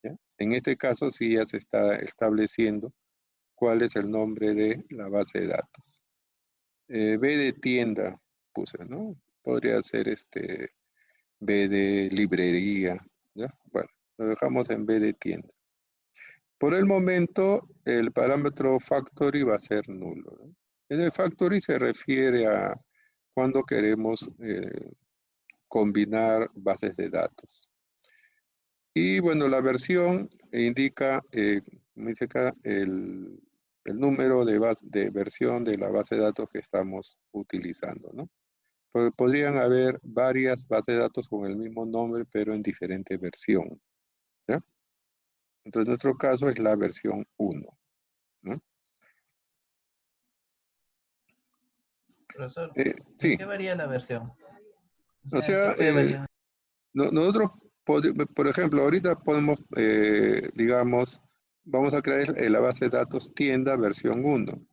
Speaker 1: ¿ya? En este caso sí ya se está estableciendo cuál es el nombre de la base de datos. B de tienda puse, ¿no? Podría ser B de librería, ¿ya? Bueno, lo dejamos en B de tienda. Por el momento, el parámetro factory va a ser nulo, ¿no? El factory se refiere a cuando queremos combinar bases de datos. Y bueno, la versión indica, como dice acá, el número de versión de la base de datos que estamos utilizando, ¿no? Podrían haber varias bases de datos con el mismo nombre, pero en diferente versión, ¿ya? Entonces, nuestro caso es la versión 1, ¿no?
Speaker 2: Profesor, ¿en
Speaker 1: Sí,
Speaker 2: qué varía la versión? O
Speaker 1: o
Speaker 2: sea, ¿en qué
Speaker 1: sea,
Speaker 2: puede variar?
Speaker 1: nosotros, por ejemplo, ahorita podemos, digamos, vamos a crear la base de datos tienda versión 1.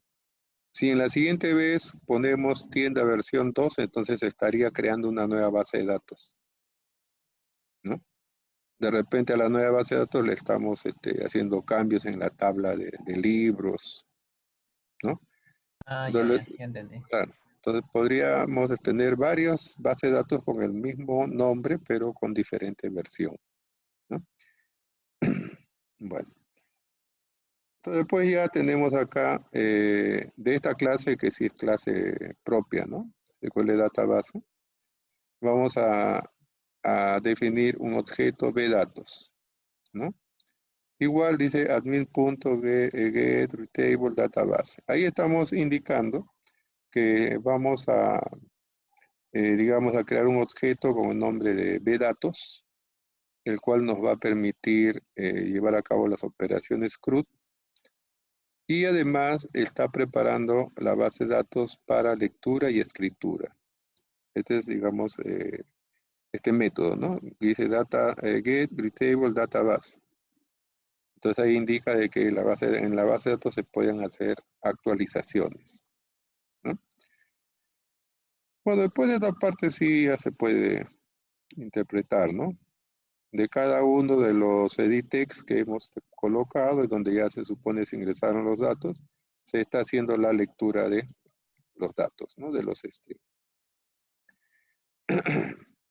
Speaker 1: Si en la siguiente vez ponemos tienda versión 2, entonces estaría creando una nueva base de datos, ¿no? De repente a la nueva base de datos le estamos haciendo cambios en la tabla de libros, ¿no?
Speaker 2: Ah,
Speaker 1: Entonces,
Speaker 2: ya entendí.
Speaker 1: claro, entonces podríamos tener varias bases de datos con el mismo nombre, pero con diferente versión, ¿no? Bueno, entonces después ya tenemos acá de esta clase, que sí es clase propia, ¿no? SQL Database, vamos a definir un objeto bdatos, ¿no? Igual dice admin.get table database. Ahí estamos indicando que vamos a, digamos, a crear un objeto con el nombre de bdatos, el cual nos va a permitir llevar a cabo las operaciones CRUD, y además está preparando la base de datos para lectura y escritura. Este es, digamos, este método, ¿no? Dice get readable database. Entonces ahí indica de que en la base de datos se pueden hacer actualizaciones, ¿no? Bueno, después de esta parte sí ya se puede interpretar, ¿no? De cada uno de los edit text que hemos colocado y donde ya se supone se ingresaron los datos, se está haciendo la lectura de los datos, ¿no? De los strings.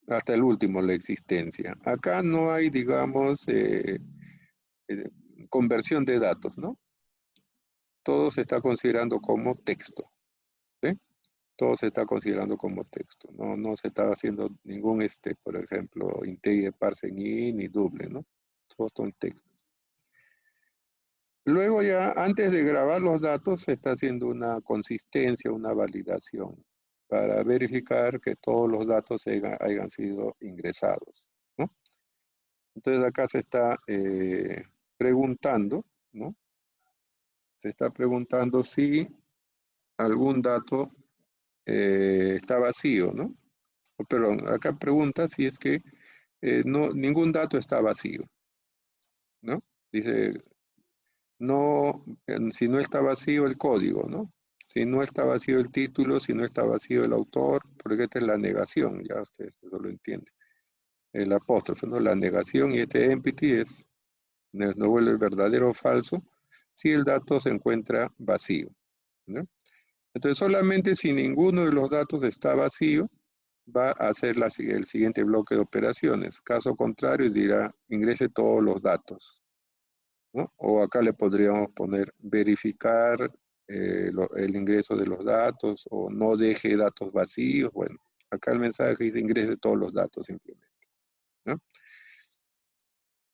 Speaker 1: Hasta el último, la existencia. Acá no hay, digamos, conversión de datos, ¿no? Todo se está considerando como texto, ¿sí? Todo se está considerando como texto. No se está haciendo ningún, por ejemplo, integer, parsing in ni double, ¿no? Todos son textos. Luego ya, antes de grabar los datos, se está haciendo una consistencia, una validación, para verificar que todos los datos hayan sido ingresados, ¿no? Entonces acá se está preguntando, ¿no? Se está preguntando si algún dato está vacío, ¿no? Perdón, acá pregunta si es que ningún dato está vacío, ¿no? Dice, no, si no está vacío el código, ¿no? Si no está vacío el título, si no está vacío el autor, porque esta es la negación, ya ustedes eso lo entienden. El apóstrofe, ¿no? La negación, y este empty nos vuelve verdadero o falso si el dato se encuentra vacío, ¿no? Entonces, solamente si ninguno de los datos está vacío, va a hacer el siguiente bloque de operaciones. Caso contrario, dirá, ingrese todos los datos, ¿no? O acá le podríamos poner verificar el ingreso de los datos, o no deje datos vacíos. Bueno, acá el mensaje dice ingrese todos los datos simplemente. ¿no?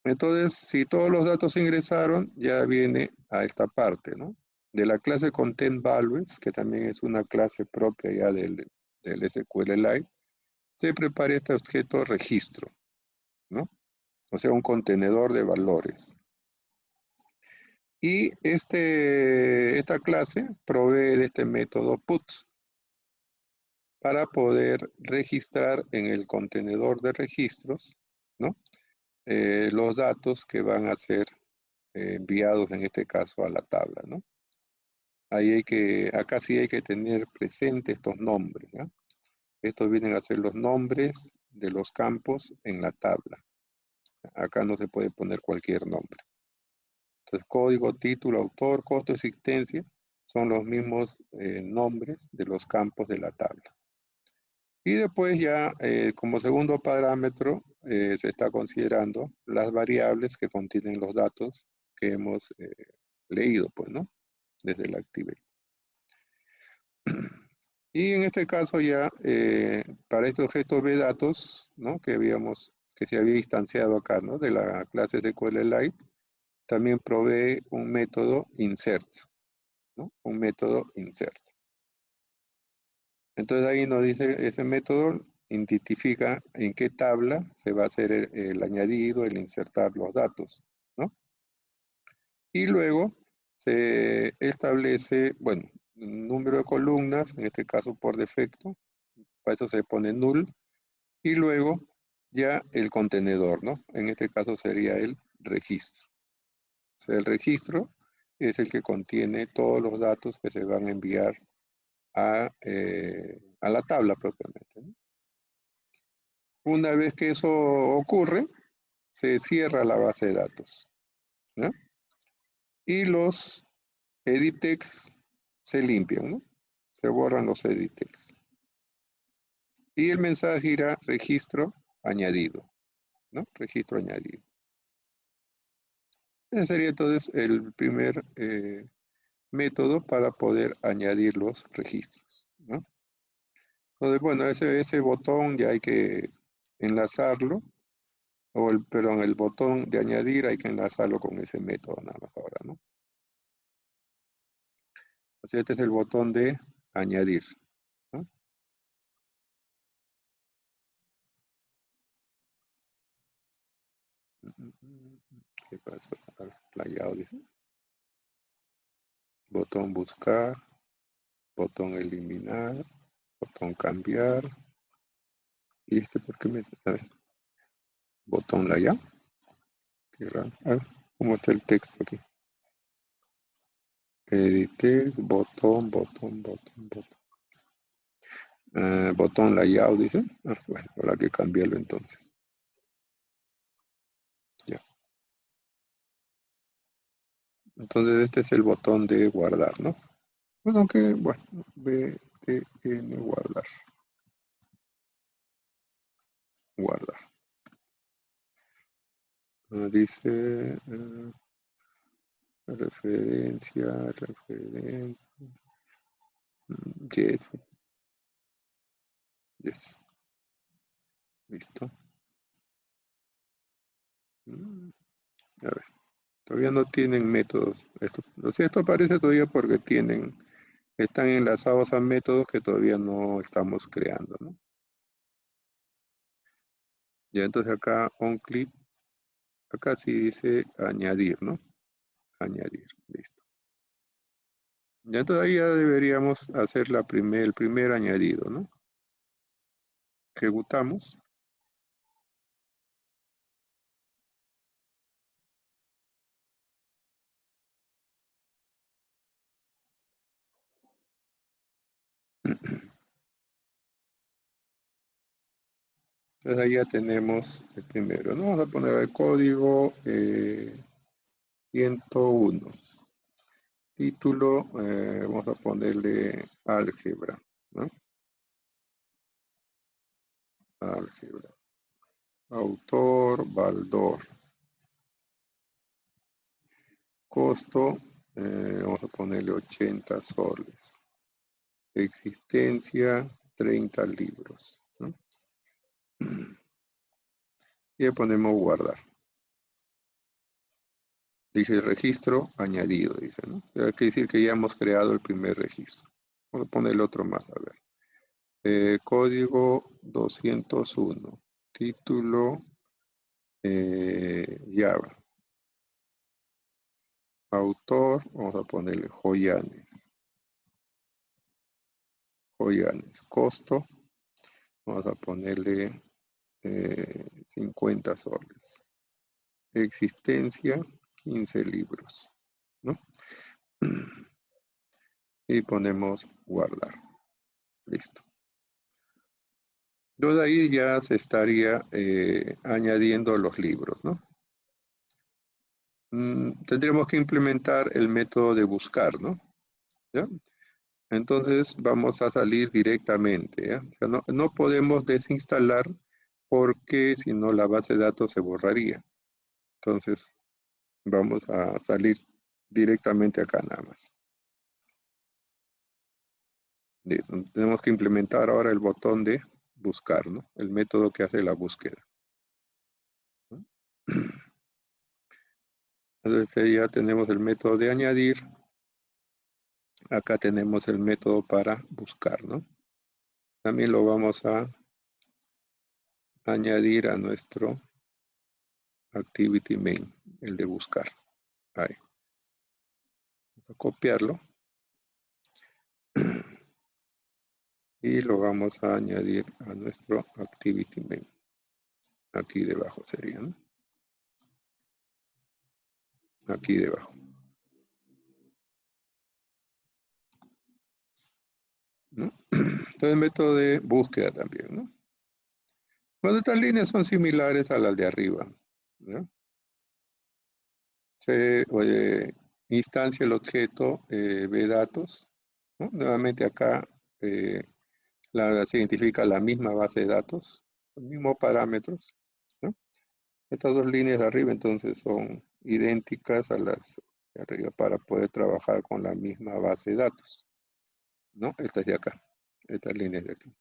Speaker 1: Entonces, si todos los datos se ingresaron, ya viene a esta parte, ¿no? De la clase content values, que también es una clase propia ya del SQLite, se prepara este objeto registro, ¿no? O sea, un contenedor de valores. Y esta clase provee de este método put para poder registrar en el contenedor de registros, ¿no? Los datos que van a ser enviados en este caso a la tabla, ¿no? Acá sí hay que tener presente estos nombres, ¿no? Estos vienen a ser los nombres de los campos en la tabla. Acá no se puede poner cualquier nombre. Entonces, código, título, autor, costo, existencia, son los mismos nombres de los campos de la tabla. Y después ya, como segundo parámetro, se está considerando las variables que contienen los datos que hemos leído, pues, ¿no? Desde el Activate. Y en este caso ya, para este objeto bDatos, ¿no? Que se había instanciado acá, ¿no? De la clase SQLite, también provee un método insert, ¿no? Un método insert. Entonces ahí nos dice, ese método identifica en qué tabla se va a hacer el añadido, el insertar los datos, ¿no? Y luego se establece, bueno, un número de columnas, en este caso por defecto, para eso se pone null, y luego ya el contenedor, ¿no? En este caso sería el registro. O sea, el registro es el que contiene todos los datos que se van a enviar a la tabla propiamente, ¿no? Una vez que eso ocurre, se cierra la base de datos, ¿no? Y los edit text se limpian, ¿no? Se borran los edit text. Y el mensaje irá registro añadido, ¿no? Registro añadido. Ese sería entonces el primer método para poder añadir los registros, ¿no? Entonces, bueno, ese botón ya hay que enlazarlo, perdón, el botón de añadir hay que enlazarlo con ese método nada más ahora, ¿no? O sea, este es el botón de añadir, ¿no? ¿Qué pasó? Layout, dice. Botón buscar, botón eliminar, botón cambiar. ¿Y este por qué me... A ver. Botón layout. Qué raro. A ver, ¿cómo está el texto aquí? Edit, botón. Botón layout, dice. Bueno, habrá que cambiarlo entonces. Ya. Entonces este es el botón de guardar, ¿no? Bueno, aunque, bueno, BTN guardar. Guardar. Dice referencia. Yes. Yes. Listo. A ver, todavía no tienen métodos. Esto aparece todavía porque están enlazados a métodos que todavía no estamos creando, ¿no? Ya entonces acá on click, acá sí dice añadir, ¿no? Añadir, listo. Ya entonces ahí ya deberíamos hacer el primer añadido, ¿no? Ejecutamos. Entonces ahí ya tenemos el primero, ¿no? Vamos a poner el código 101. Título, vamos a ponerle álgebra, ¿no? Álgebra. Autor, Baldor. Costo, vamos a ponerle 80 soles. Existencia, 30 libros, ¿no? Y le ponemos guardar. Dice registro añadido, dice, ¿no? Quiere decir que ya hemos creado el primer registro. Vamos a poner el otro más, a ver. Código 201. Título Java. Autor, vamos a ponerle Joyanes. Joyanes. Costo, vamos a ponerle 50 soles. Existencia, 15 libros, ¿no? Y ponemos guardar. Listo. Entonces ahí ya se estaría añadiendo los libros, ¿no? Tendríamos que implementar el método de buscar, ¿no? ¿Ya? Entonces vamos a salir directamente, ¿ya? O sea, no podemos desinstalar porque si no la base de datos se borraría. Entonces vamos a salir directamente acá nada más. Tenemos que implementar ahora el botón de buscar, ¿no? El método que hace la búsqueda. ¿No? Entonces ya tenemos el método de añadir. Acá tenemos el método para buscar, ¿no? También lo vamos a añadir a nuestro activity main, el de buscar. Ahí. Vamos a copiarlo. Y lo vamos a añadir a nuestro activity main. Aquí debajo sería, ¿no? Aquí debajo. ¿No? Entonces el método de búsqueda también, ¿no? Bueno, estas líneas son similares a las de arriba, ¿no? Se instancia el objeto vDatos, ¿no? Nuevamente acá se identifica la misma base de datos, los mismos parámetros, ¿no? Estas dos líneas de arriba entonces son idénticas a las de arriba para poder trabajar con la misma base de datos, ¿no? Estas de acá, estas líneas de aquí,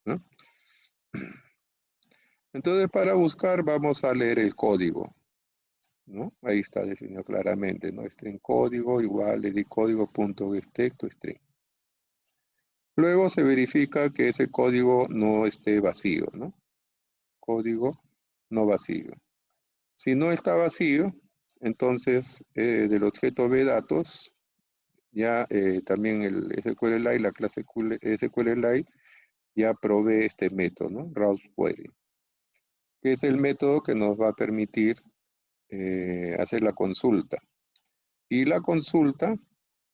Speaker 1: ¿no? Entonces para buscar vamos a leer el código, ¿no? Ahí está definido claramente, ¿no? String código igual editcódigo.getText string. Luego se verifica que ese código no esté vacío, ¿no? Código no vacío. Si no está vacío, entonces del objeto vDatos, ya también el SQLite, la clase SQLite, ya provee este método, ¿no? Route query, que es el método que nos va a permitir hacer la consulta. Y la consulta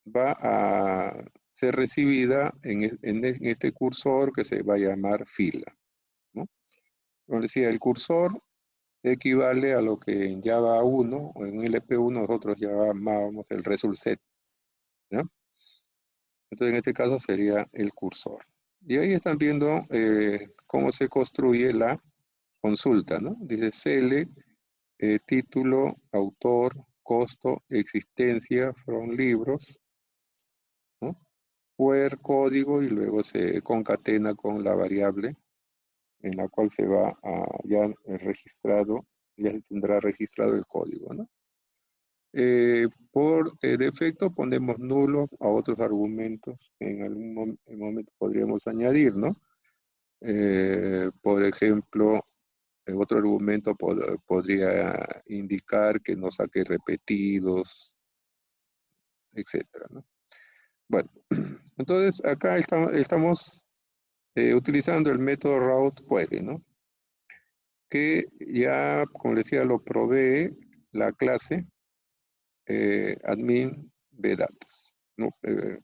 Speaker 1: va a ser recibida en este cursor que se va a llamar fila, ¿no? Como decía, el cursor equivale a lo que en Java 1 o en LP1 nosotros llamábamos el result set, ¿no? Entonces en este caso sería el cursor. Y ahí están viendo cómo se construye la consulta, ¿no? Dice CL, título, autor, costo, existencia, from libros, ¿no? Where código y luego se concatena con la variable en la cual se va a ya registrado, ya se tendrá registrado el código, ¿no? Por defecto ponemos nulo a otros argumentos que en algún momento podríamos añadir, ¿no? Por ejemplo, otro argumento podría indicar que no saque repetidos, etcétera, ¿no? Bueno, entonces acá estamos utilizando el método route query, ¿no? Que ya, como decía, lo provee la clase admin vDatos, ¿no?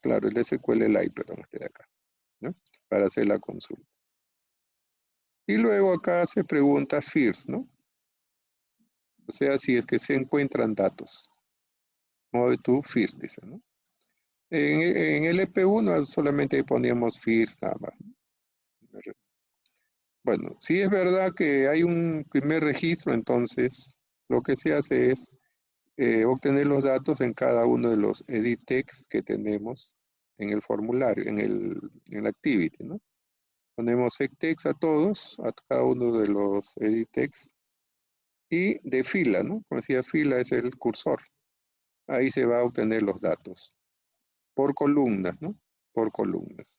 Speaker 1: Claro, el SQLite, perdón, este de acá, ¿no? Para hacer la consulta. Y luego acá se pregunta first, ¿no? O sea, si es que se encuentran datos. Move to first, dice, ¿no? En el EP1 solamente poníamos first nada más. Bueno, si es verdad que hay un primer registro, entonces lo que se hace es obtener los datos en cada uno de los edit text que tenemos en el formulario, en el activity, ¿no? Ponemos sectext a todos, a cada uno de los edit text, y de fila, ¿no? Como decía, fila es el cursor. Ahí se va a obtener los datos. Por columnas, ¿no? Por columnas.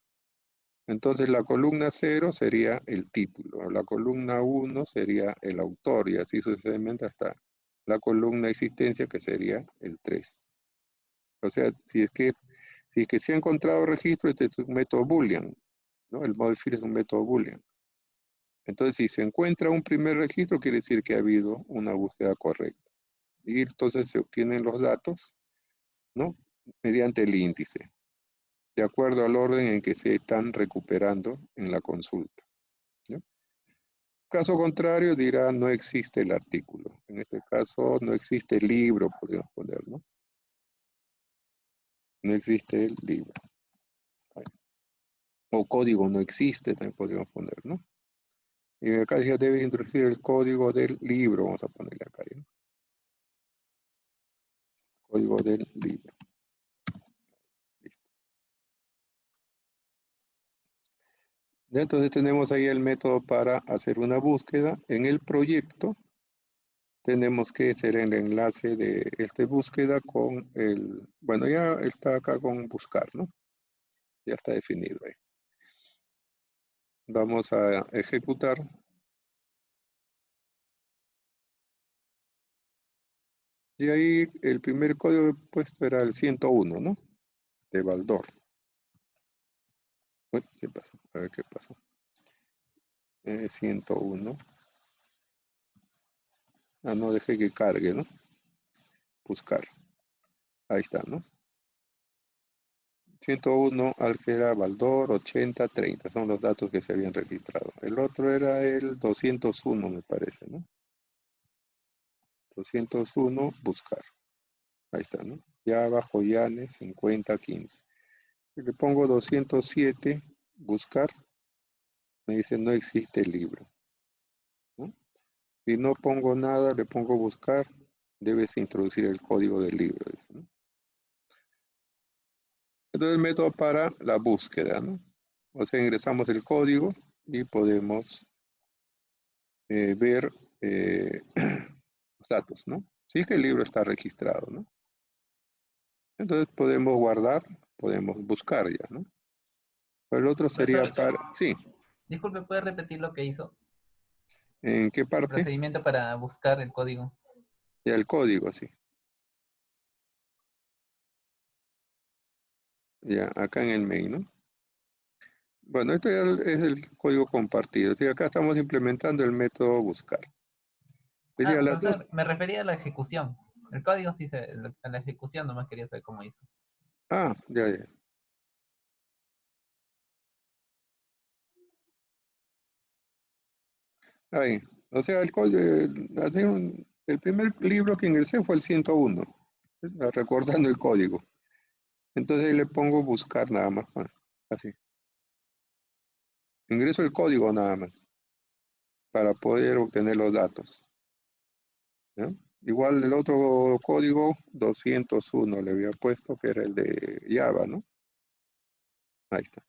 Speaker 1: Entonces la columna 0 sería el título, la columna 1 sería el autor y así sucesivamente hasta la columna existencia que sería el 3. O sea, si es que se ha encontrado registro, este es un método boolean, ¿no? El modifier es un método boolean. Entonces, si se encuentra un primer registro, quiere decir que ha habido una búsqueda correcta. Y entonces se obtienen los datos, ¿no? Mediante el índice, de acuerdo al orden en que se están recuperando en la consulta, ¿no? Caso contrario, dirá no existe el artículo. En este caso, no existe el libro, podríamos poner, ¿no? No existe el libro. O código no existe, también podríamos poner, ¿no? Y acá decía, debe introducir el código del libro, vamos a ponerle acá, ¿no? Código del libro. Listo. Entonces tenemos ahí el método para hacer una búsqueda. En el proyecto tenemos que hacer el enlace de esta búsqueda con el, bueno, ya está acá con buscar, ¿no? Ya está definido ahí. Vamos a ejecutar. Y ahí el primer código puesto era el 101, ¿no? De Baldor. Uy, ¿qué pasó? A ver qué pasó. 101. Ah, no, dejé que cargue, ¿no? Buscar. Ahí está, ¿no? 101, álgebra, Baldor, 80, 30. Son los datos que se habían registrado. El otro era el 201, me parece, ¿no? 201, buscar. Ahí está, ¿no? Ya abajo Yane, 50, 15. Si le pongo 207, buscar, me dice no existe el libro, ¿no? Si no pongo nada, le pongo buscar, debes introducir el código del libro, dice, ¿no? Entonces el método para la búsqueda, ¿no? O sea, ingresamos el código y podemos ver los datos, ¿no? Sí que el libro está registrado, ¿no? Entonces podemos guardar, podemos buscar ya, ¿no? Pero el otro sería
Speaker 2: Profesor,
Speaker 1: para... Sí,
Speaker 2: disculpe, ¿puede repetir lo que hizo?
Speaker 1: ¿en qué
Speaker 2: El
Speaker 1: parte?
Speaker 2: procedimiento para buscar el código.
Speaker 1: Ya el código, sí. Ya, acá en el main, ¿no? Bueno, esto ya es el código compartido. Sí, acá estamos implementando el método buscar. Decía, las dos...
Speaker 2: Profesor, me refería a la ejecución. El código sí a la ejecución nomás quería saber cómo hizo.
Speaker 1: Ah, ya, ya. Ahí. O sea, el código, el primer libro que ingresé fue el 101, recordando el código. Entonces ahí le pongo buscar nada más. Así. Ingreso el código nada más para poder obtener los datos, ¿no? Igual el otro código 201 le había puesto que era el de Java, ¿no? Ahí está.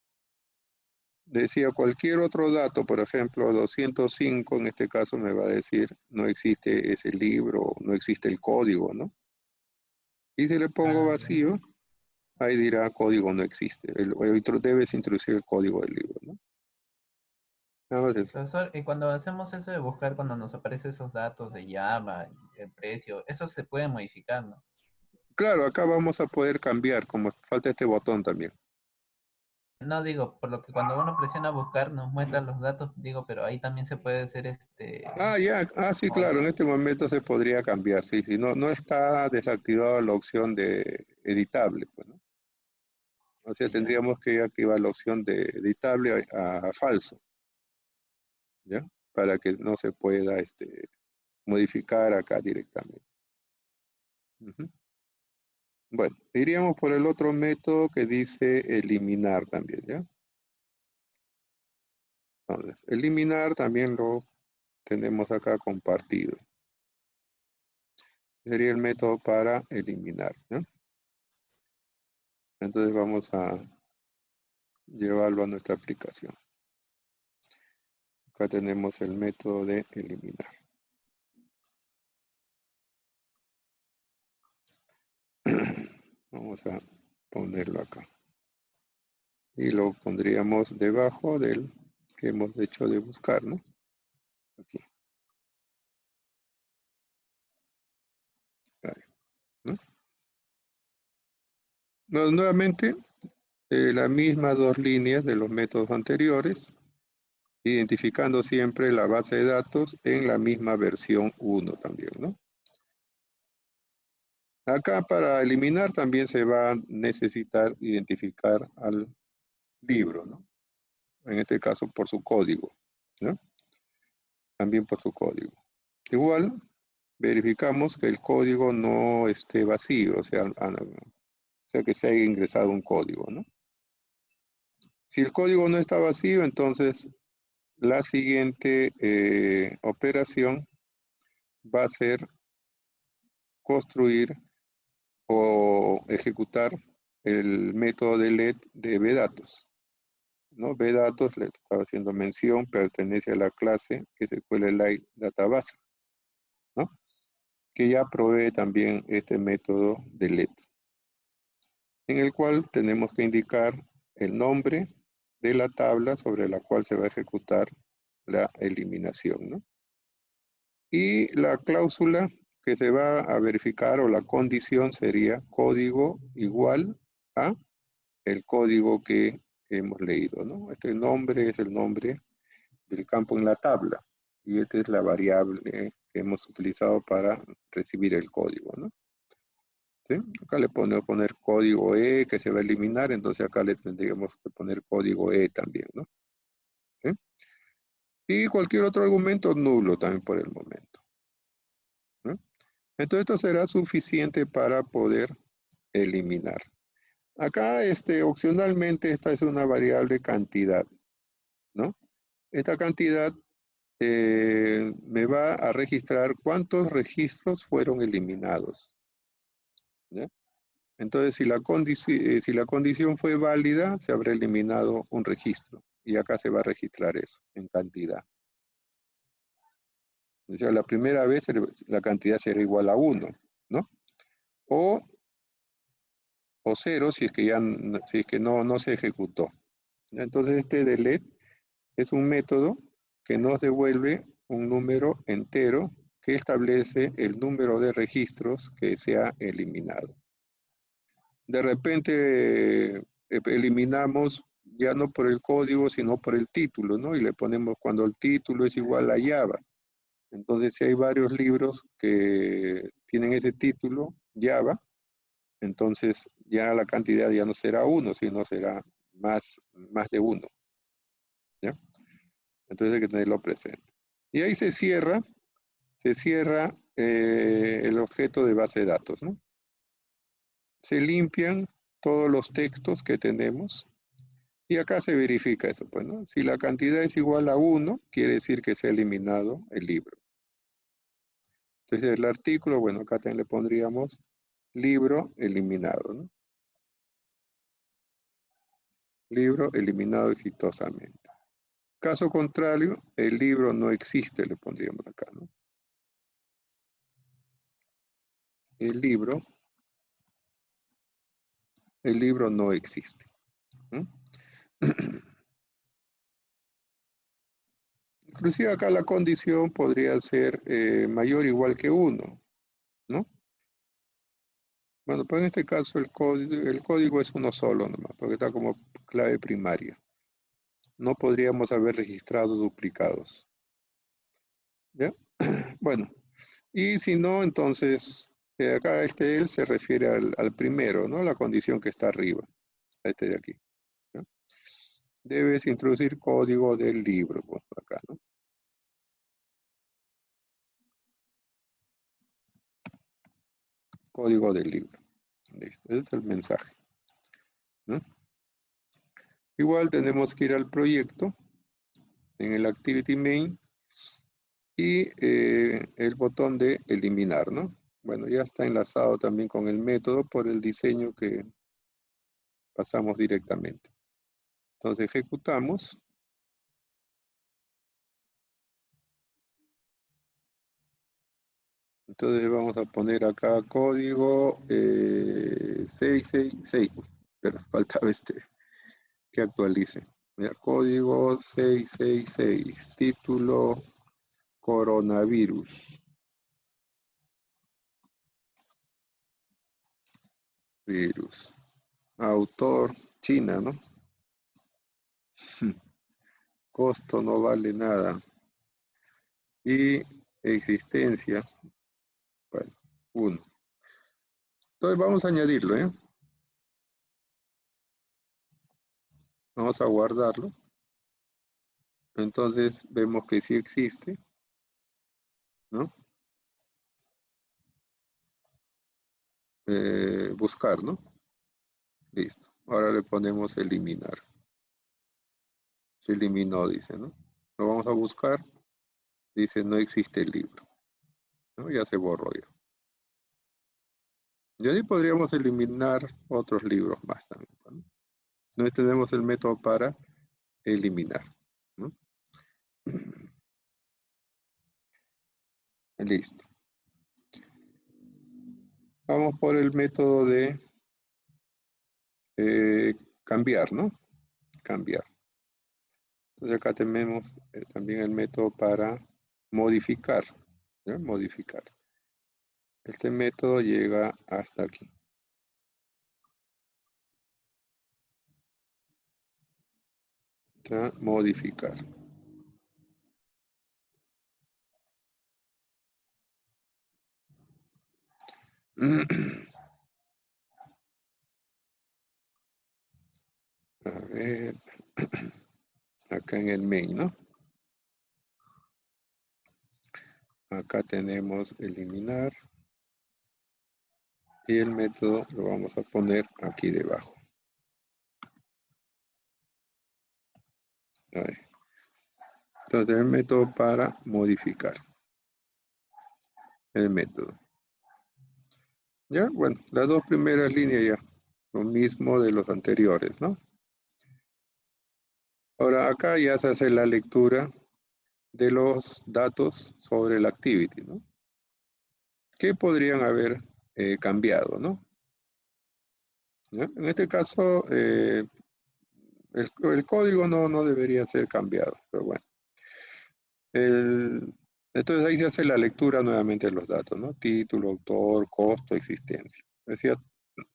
Speaker 1: Decía cualquier otro dato, por ejemplo 205 en este caso me va a decir no existe ese libro, no existe el código, ¿no? Y si le pongo
Speaker 2: Ya.
Speaker 1: vacío, ahí dirá código no existe. Debes introducir el código del libro, ¿no? Nada más eso.
Speaker 2: Profesor, y cuando hacemos eso de buscar, cuando nos aparecen esos datos de llama, el precio, eso se puede modificar, ¿no?
Speaker 1: Claro, acá vamos a poder cambiar, como falta este botón también.
Speaker 2: No digo, por lo que cuando uno presiona buscar nos muestra los datos, digo, pero ahí también se puede hacer
Speaker 1: Ah, ya, sí, claro, en este momento se podría cambiar, sí, sí, no, no está desactivada la opción de editable, pues, ¿no? O sea,
Speaker 2: ya.
Speaker 1: tendríamos que activar la opción de editable a falso, ¿ya? Para que no se pueda modificar acá directamente. Ujú. Bueno, iríamos por el otro método que dice eliminar también, ¿ya? Entonces, eliminar también lo tenemos acá compartido. Sería el método para eliminar, ¿no? Entonces vamos a llevarlo a nuestra aplicación. acá tenemos el método de eliminar. Vamos a ponerlo acá. Y lo pondríamos debajo del que hemos hecho de buscar, ¿no? Aquí. Ahí, ¿no? Nuevamente, las mismas dos líneas de los métodos anteriores, identificando siempre la base de datos en la misma versión 1 también, ¿no? Acá para eliminar también se va a necesitar identificar al libro, ¿no? En este caso por su código, ¿no? También por su código. Igual, verificamos que el código no esté vacío, o sea que se haya ingresado un código, ¿no? Si el código no está vacío, entonces la siguiente operación va a ser construir o ejecutar el método de LED de bdatos, ¿no? Bdatos, le estaba haciendo mención, pertenece a la clase SQLite Database, ¿no? Que ya provee también este método de LED, en el cual tenemos que indicar el nombre de la tabla sobre la cual se va a ejecutar la eliminación, ¿no? Y la cláusula que se va a verificar o la condición sería código igual a el código que hemos leído, ¿no? Este nombre es el nombre del campo en la tabla y esta es la variable que hemos utilizado para recibir el código, ¿no? ¿Sí? Acá le podemos poner código E que se va a eliminar, entonces acá le tendríamos que poner código E también, ¿no? ¿Sí? Y cualquier otro argumento nulo también por el momento, ¿no? Entonces esto será suficiente para poder eliminar. Acá, opcionalmente, esta es una variable cantidad, ¿no? Esta cantidad me va a registrar cuántos registros fueron eliminados, ¿ya? Entonces, si la condición fue válida, se habrá eliminado un registro. Y acá se va a registrar eso, en cantidad. O sea, la primera vez la cantidad será igual a 1, ¿no? O 0 si es que, si es que no se ejecutó. Entonces, este delete es un método que nos devuelve un número entero que establece el número de registros que se ha eliminado. De repente eliminamos ya no por el código, sino por el título, ¿no? Y le ponemos cuando el título es igual a Java. Entonces, si hay varios libros que tienen ese título, Java, entonces ya la cantidad ya no será 1, sino será más de 1. ¿Ya? Entonces hay que tenerlo presente. Y ahí se cierra el objeto de base de datos, ¿no? Se limpian todos los textos que tenemos y acá se verifica eso, pues, ¿no? Si la cantidad es igual a 1, quiere decir que se ha eliminado el libro. Entonces el artículo, bueno, acá también le pondríamos libro eliminado, ¿no? Libro eliminado exitosamente. Caso contrario, el libro no existe, le pondríamos acá, ¿no? El libro no existe. ¿No? Inclusive acá la condición podría ser mayor o igual que 1, ¿no? Bueno, pues en este caso el código es uno solo nomás, porque está como clave primaria. No podríamos haber registrado duplicados. ¿Ya? Bueno, y si no, entonces acá él se refiere al primero, ¿no? La condición que está arriba, este de aquí. ¿No? Debes introducir código del libro, pues acá, ¿no? Código del libro. Listo, ese es el mensaje, ¿no? Igual tenemos que ir al proyecto, en el Activity Main, y el botón de eliminar, ¿no? Bueno, ya está enlazado también con el método por el diseño que pasamos directamente. Entonces ejecutamos. Entonces vamos a poner acá código 666. Pero faltaba que actualice. Mira, código 666. Título coronavirus. Virus. Autor China, ¿no? Costo no vale nada. Y existencia. Bueno, 1. Entonces vamos a añadirlo, ¿eh? Vamos a guardarlo. Entonces vemos que sí existe, ¿no? Buscar, ¿no? Listo. Ahora le ponemos eliminar. Se eliminó, dice, ¿no? Lo vamos a buscar. Dice no existe el libro, ¿no? Ya se borró ya. Y ahí podríamos eliminar otros libros más también, ¿no? Entonces tenemos el método para eliminar, ¿no? Listo. Vamos por el método de cambiar, ¿no? Cambiar. Entonces acá tenemos también el método para modificar, ¿no? Modificar. Este método llega hasta aquí. ¿Ya? Modificar. A ver, acá en el main, ¿no? Acá tenemos eliminar y el método lo vamos a poner aquí debajo. Ahí. Entonces el método para modificar. El método. Ya, bueno, las dos primeras líneas ya. Lo mismo de los anteriores, ¿no? Ahora acá ya se hace la lectura de los datos sobre el activity, ¿no? Que podrían haber cambiado, ¿no? ¿Ya? En este caso, el código no debería ser cambiado, pero bueno. Entonces ahí se hace la lectura nuevamente de los datos, ¿no? Título, autor, costo, existencia. Decía,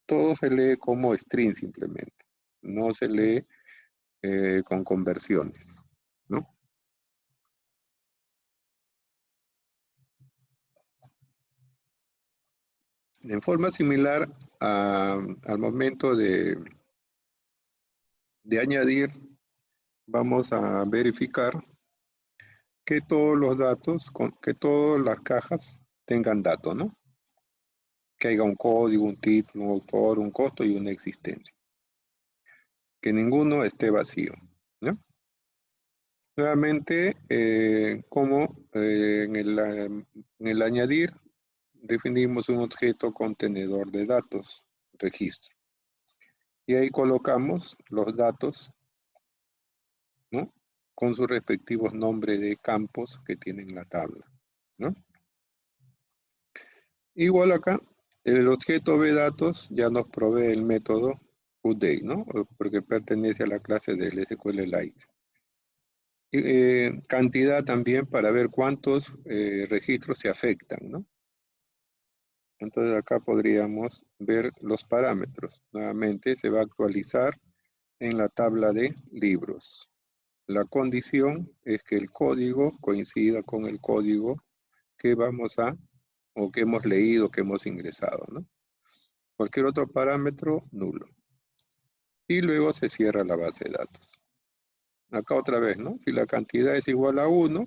Speaker 1: todo se lee como string simplemente, no se lee con conversiones, ¿no? En forma similar al momento de añadir, vamos a verificar que todos los datos, que todas las cajas tengan datos, ¿no? Que haya un código, un título, un autor, un costo y una existencia. Que ninguno esté vacío, ¿no? Nuevamente, como en el añadir, definimos un objeto contenedor de datos, registro. Y ahí colocamos los datos, ¿no? Con sus respectivos nombres de campos que tienen la tabla, ¿no? Igual acá, el objeto vDatos ya nos provee el método update, ¿no? Porque pertenece a la clase del SQLite. Cantidad también para ver cuántos registros se afectan, ¿no? Entonces acá podríamos ver los parámetros. Nuevamente se va a actualizar en la tabla de libros. La condición es que el código coincida con el código que vamos a, o que hemos leído, que hemos ingresado, ¿no? Cualquier otro parámetro, nulo. Y luego se cierra la base de datos. Acá otra vez, ¿no? Si la cantidad es igual a 1,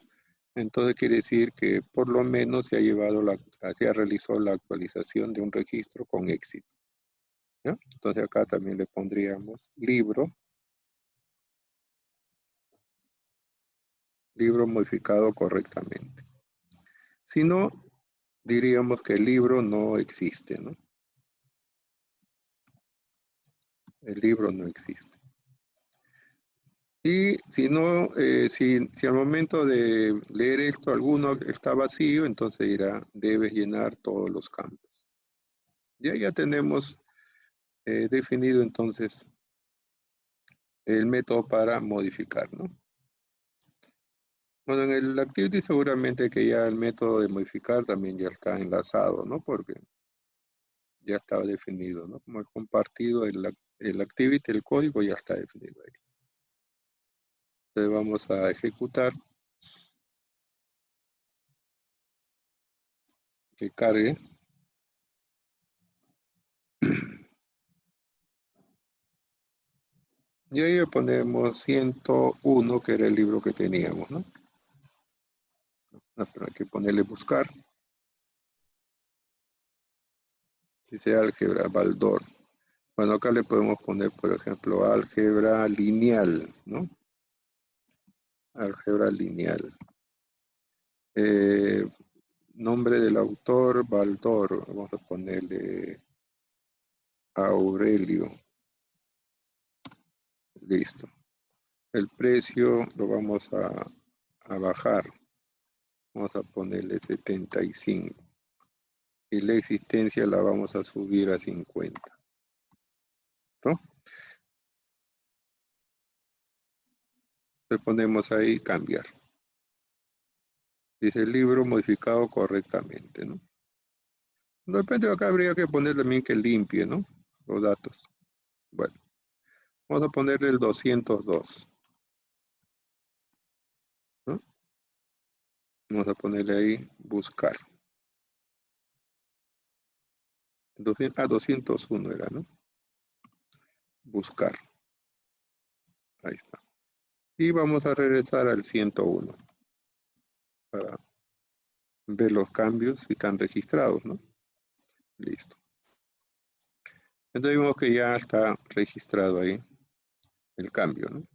Speaker 1: entonces quiere decir que por lo menos se ha realizado la actualización de un registro con éxito, ¿ya? Entonces acá también le pondríamos libro modificado correctamente. Si no, diríamos que el libro no existe, ¿no? El libro no existe. Y si no, si al momento de leer esto alguno está vacío, entonces dirá, debes llenar todos los campos. Ya tenemos definido entonces el método para modificar, ¿no? Bueno, en el Activity seguramente que ya el método de modificar también ya está enlazado, ¿no? Porque ya estaba definido, ¿no? Como he compartido el Activity, el código ya está definido ahí. Entonces vamos a ejecutar, que cargue. Y ahí le ponemos 101, que era el libro que teníamos, ¿no? Pero hay que ponerle buscar. Dice álgebra, Baldor. Bueno, acá le podemos poner, por ejemplo, álgebra lineal, ¿no? Álgebra lineal. Nombre del autor, Baldor. Vamos a ponerle Aurelio. Listo. El precio lo vamos a bajar. Vamos a ponerle 75. Y la existencia la vamos a subir a 50. ¿No? Le ponemos ahí cambiar. Dice el libro modificado correctamente, ¿no? De repente acá habría que poner también que limpie, ¿no? Los datos. Bueno, vamos a ponerle el 202, ¿no? Vamos a ponerle ahí buscar. 201 era, ¿no? Buscar. Ahí está. Y vamos a regresar al 101 para ver los cambios si están registrados, ¿no? Listo. Entonces vemos que ya está registrado ahí el cambio, ¿no?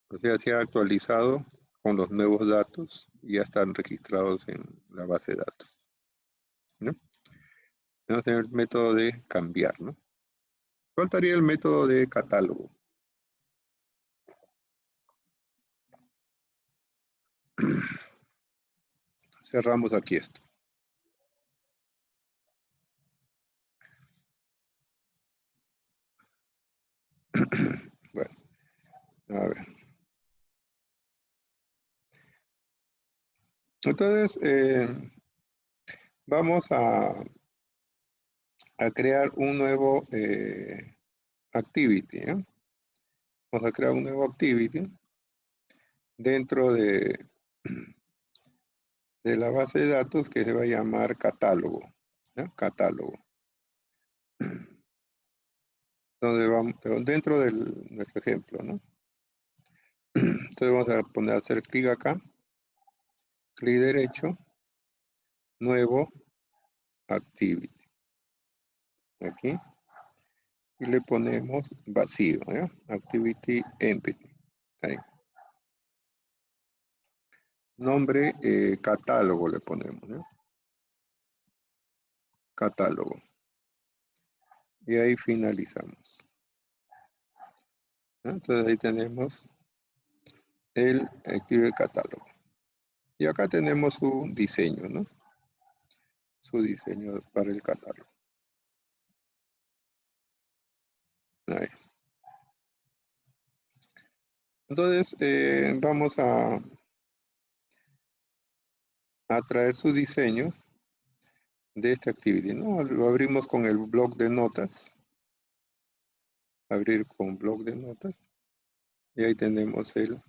Speaker 1: O sea, se ha actualizado con los nuevos datos y ya están registrados en la base de datos, ¿no? Vamos a tener el método de cambiar, ¿no? Faltaría el método de catálogo. Cerramos aquí esto. Bueno, a ver. Entonces, vamos a crear un nuevo activity, ¿eh? Vamos a crear un nuevo activity dentro de la base de datos que se va a llamar catálogo, ¿no? Catálogo. Donde vamos, dentro de nuestro ejemplo, ¿no? Entonces vamos a poner a hacer clic acá, clic derecho, nuevo activity. Aquí. Y le ponemos vacío, ¿eh? Activity empty. Ahí. Nombre, catálogo le ponemos, ¿eh? Catálogo. Y ahí finalizamos. ¿No? Entonces ahí tenemos el Active Catálogo. Y acá tenemos su diseño, ¿no? Su diseño para el catálogo. Ahí. Entonces vamos a traer su diseño de esta activity, ¿no? Lo abrimos con el bloc de notas. Abrir con bloc de notas. Y ahí tenemos el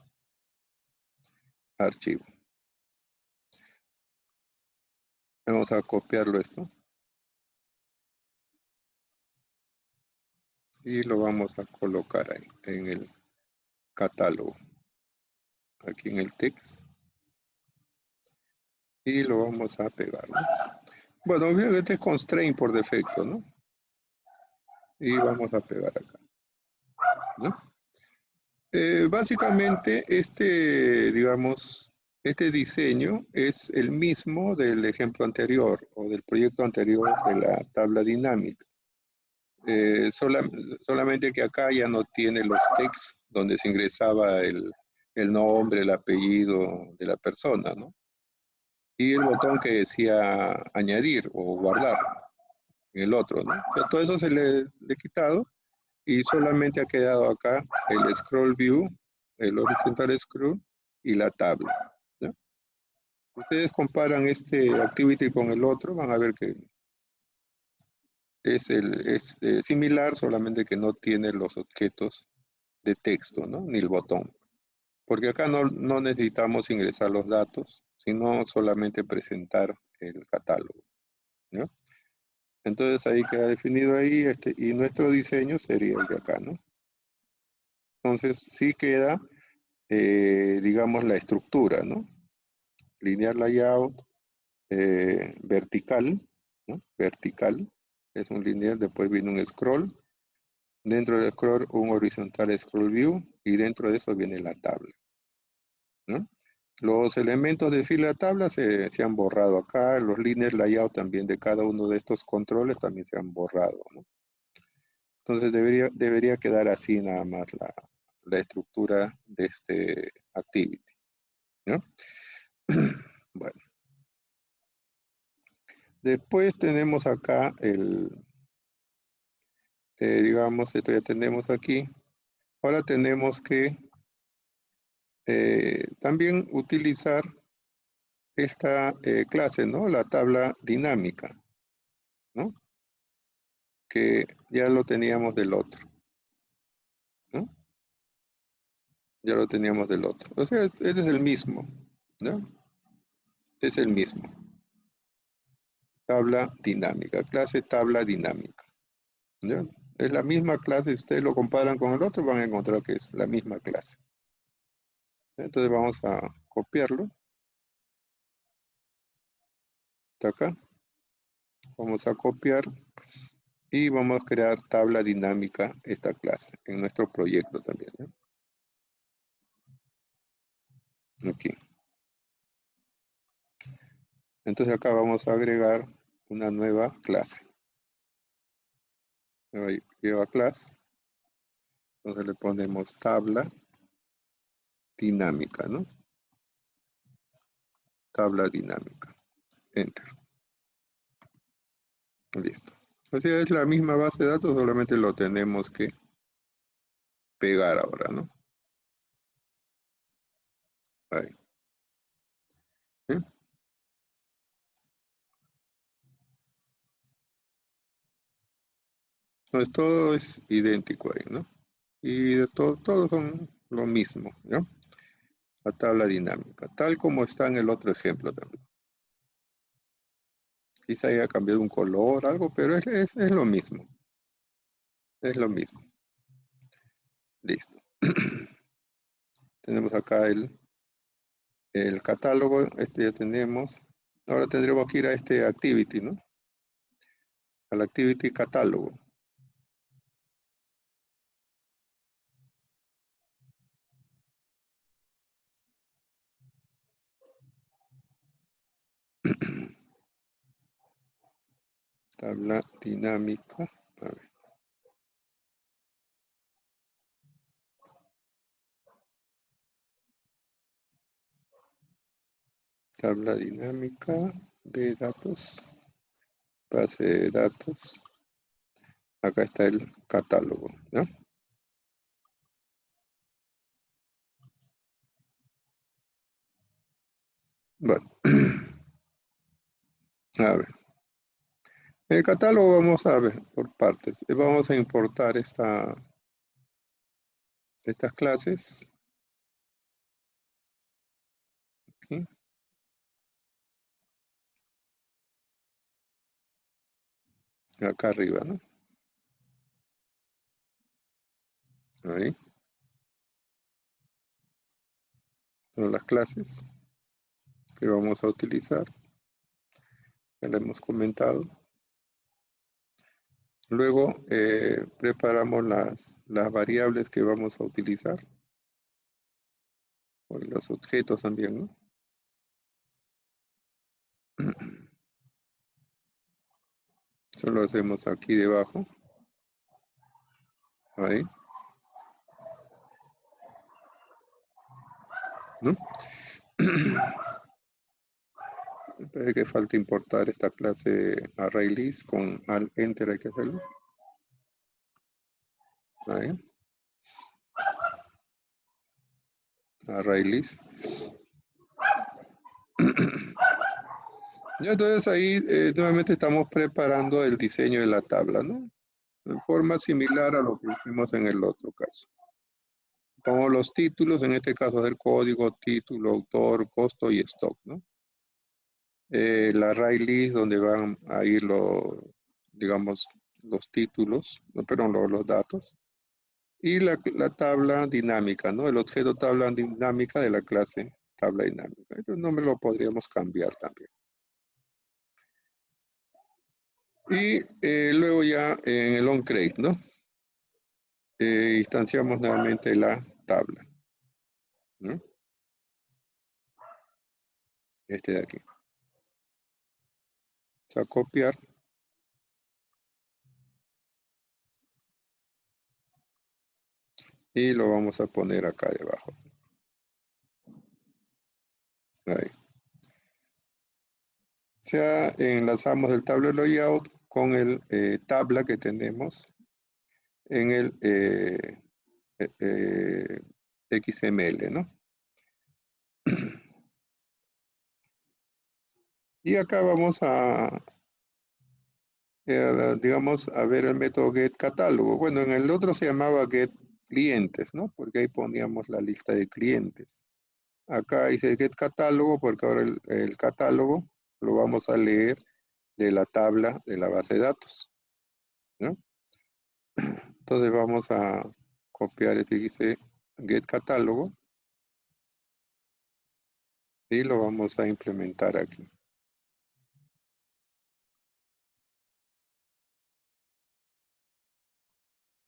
Speaker 1: archivo. Vamos a copiarlo esto. Y lo vamos a colocar ahí, en el catálogo. Aquí en el text. Y lo vamos a pegar, ¿no? Bueno, obviamente es constraint por defecto, ¿no? Y vamos a pegar acá, ¿no? Básicamente, digamos, este diseño es el mismo del ejemplo anterior o del proyecto anterior de la tabla dinámica. solamente que acá ya no tiene los texts donde se ingresaba el nombre, el apellido de la persona, ¿no? Y el botón que decía añadir o guardar en el otro, ¿no? O sea, todo eso se le he quitado y solamente ha quedado acá el scroll view, el horizontal scroll y la tabla, ¿no? Ustedes comparan este activity con el otro, van a ver que es similar, solamente que no tiene los objetos de texto, ¿no? Ni el botón. Porque acá no necesitamos ingresar los datos, sino solamente presentar el catálogo, ¿no? Entonces ahí queda definido ahí, y nuestro diseño sería el de acá, ¿no? Entonces sí queda, digamos, la estructura, ¿no? Linear layout, vertical, ¿no? Vertical, es un lineal, después viene un scroll, dentro del scroll un horizontal scroll view, y dentro de eso viene la tabla, ¿no? Los elementos de fila tabla se han borrado acá, los linear layout también de cada uno de estos controles también se han borrado, ¿no? Entonces debería quedar así nada más la estructura de este activity, ¿no? Bueno, después tenemos acá digamos, esto ya tenemos aquí. Ahora tenemos que también utilizar esta clase, ¿no? La tabla dinámica, ¿no? Que ya lo teníamos del otro, ¿no? Ya lo teníamos del otro. O sea, este es el mismo, ¿no? Es el mismo. Tabla dinámica, clase tabla dinámica, ¿no? Es la misma clase, si ustedes lo comparan con el otro, van a encontrar que es la misma clase. Entonces vamos a copiarlo. Está acá. Vamos a copiar y vamos a crear tabla dinámica esta clase en nuestro proyecto también, ¿no? Aquí. Entonces acá vamos a agregar una nueva clase. Lleva clase. Entonces le ponemos tabla dinámica, ¿no? Tabla dinámica. Enter. Listo. O sea, es la misma base de datos, solamente lo tenemos que pegar ahora, ¿no? Ahí. ¿Sí? Entonces todo es idéntico ahí, ¿no? Y de todos son lo mismo, ¿no? La tabla dinámica, tal como está en el otro ejemplo también. Quizá haya cambiado un color, algo, pero es lo mismo. Es lo mismo. Listo. Tenemos acá el catálogo, este ya tenemos. Ahora tendremos que ir a este activity, ¿no? Al activity catálogo. Tabla dinámica. A ver. Tabla dinámica de datos. Base de datos. Acá está el catálogo, ¿no? Bueno. A ver. El catálogo vamos a ver por partes. Vamos a importar estas clases. Aquí. Acá arriba, ¿no? Ahí. Son las clases que vamos a utilizar. Ya lo hemos comentado. Luego preparamos las variables que vamos a utilizar. O los objetos también, ¿no? Eso lo hacemos aquí debajo. Ahí. ¿No? Me parece que falta importar esta clase ArrayList con Alt Enter hay que hacerlo. Ahí. ArrayList. Ya, entonces ahí nuevamente estamos preparando el diseño de la tabla, ¿no? En forma similar a lo que hicimos en el otro caso. Como los títulos, en este caso del código, título, autor, costo y stock, ¿no? La array list donde van a ir digamos, los títulos, no, perdón, los datos. Y la tabla dinámica, ¿no? El objeto tabla dinámica de la clase tabla dinámica. El nombre lo podríamos cambiar también. Y luego ya en el onCreate, ¿no? Instanciamos nuevamente la tabla, ¿no? Este de aquí. O sea, copiar. Y lo vamos a poner acá debajo. Ahí. O sea, enlazamos el tablero layout con el tabla que tenemos en el XML, ¿no? Y acá vamos digamos, a ver el método getCatálogo. Bueno, en el otro se llamaba getClientes, ¿no? Porque ahí poníamos la lista de clientes. Acá dice getCatálogo porque ahora el catálogo lo vamos a leer de la tabla de la base de datos, ¿no? Entonces vamos a copiar este que dice getCatálogo y lo vamos a implementar aquí.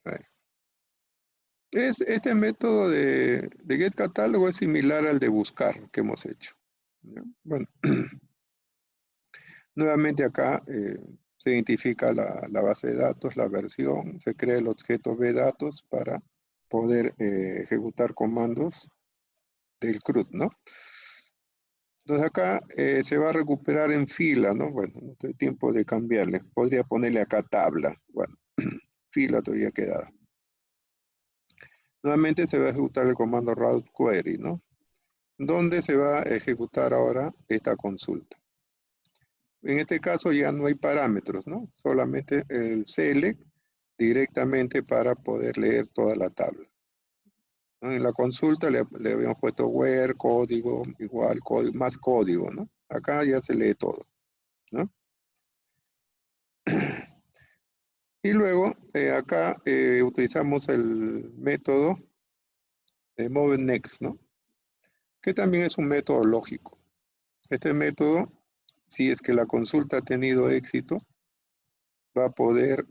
Speaker 1: Ahí. Este método de getCatálogo es similar al de buscar que hemos hecho, ¿no? Bueno, nuevamente acá se identifica la base de datos, la versión, se crea el objeto bdatos para poder ejecutar comandos del CRUD, ¿no? Entonces acá se va a recuperar en fila, ¿no? Bueno, no tengo tiempo de cambiarle. Podría ponerle acá tabla. Bueno, fila todavía queda. Nuevamente se va a ejecutar el comando route query, ¿no? Donde se va a ejecutar ahora esta consulta. En este caso ya no hay parámetros, ¿no? Solamente el select directamente para poder leer toda la tabla, ¿no? En la consulta le habíamos puesto where, código, igual, código, más código, ¿no? Acá ya se lee todo, ¿no? Y luego acá utilizamos el método moveNext, ¿no? Que también es un método lógico. Este método, si es que la consulta ha tenido éxito, va a poder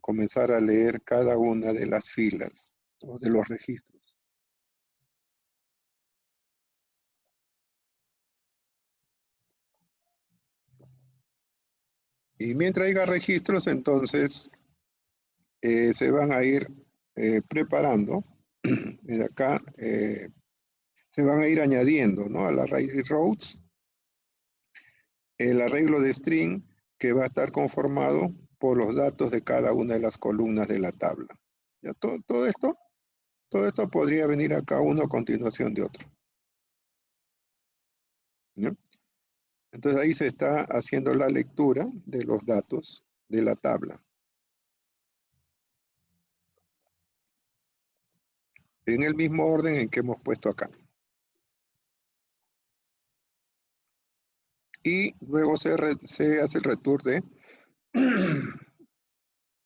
Speaker 1: comenzar a leer cada una de las filas o de los registros. Y mientras haya registros, entonces se van a ir preparando. De acá se van a ir añadiendo, ¿no? Al array routes el arreglo de string que va a estar conformado por los datos de cada una de las columnas de la tabla. ¿Ya? Todo esto podría venir acá uno a continuación de otro, ¿no? Entonces ahí se está haciendo la lectura de los datos de la tabla. En el mismo orden en que hemos puesto acá. Y luego se hace el return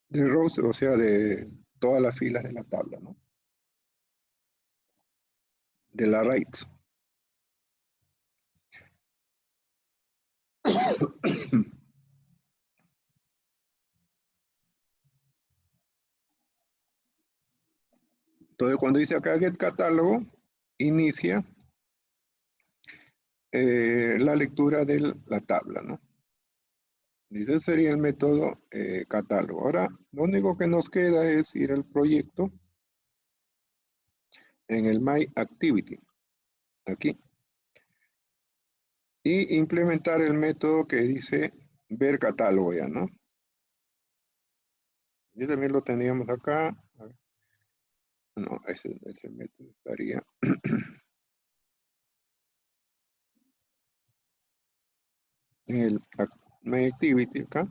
Speaker 1: de rows, o sea, de todas las filas de la tabla, ¿no? De la RAID. Entonces, cuando dice acá get catálogo, inicia la lectura de la tabla, ¿no? Ese sería el método catálogo. Ahora, lo único que nos queda es ir al proyecto en el My Activity, aquí, y implementar el método que dice ver catálogo ya, ¿no? Y también lo teníamos acá. No, ese método estaría en el My Activity acá.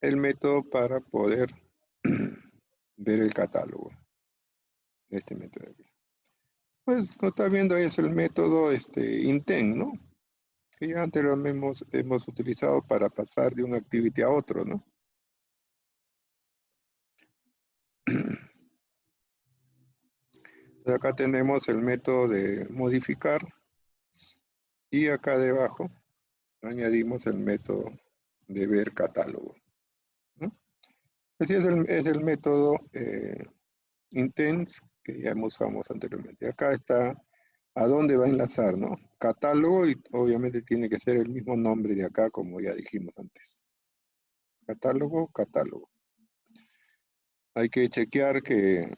Speaker 1: El método para poder ver el catálogo. Este método de aquí. Pues, como está viendo, ahí es el método intent, ¿no? Que ya anteriormente hemos utilizado para pasar de un activity a otro, ¿no? Entonces acá tenemos el método de modificar y acá debajo añadimos el método de ver catálogo, ¿no? Así es el método intents que ya usamos anteriormente. Acá está a dónde va a enlazar, ¿no? Catálogo, y obviamente tiene que ser el mismo nombre de acá, como ya dijimos antes. Catálogo, catálogo. Hay que chequear que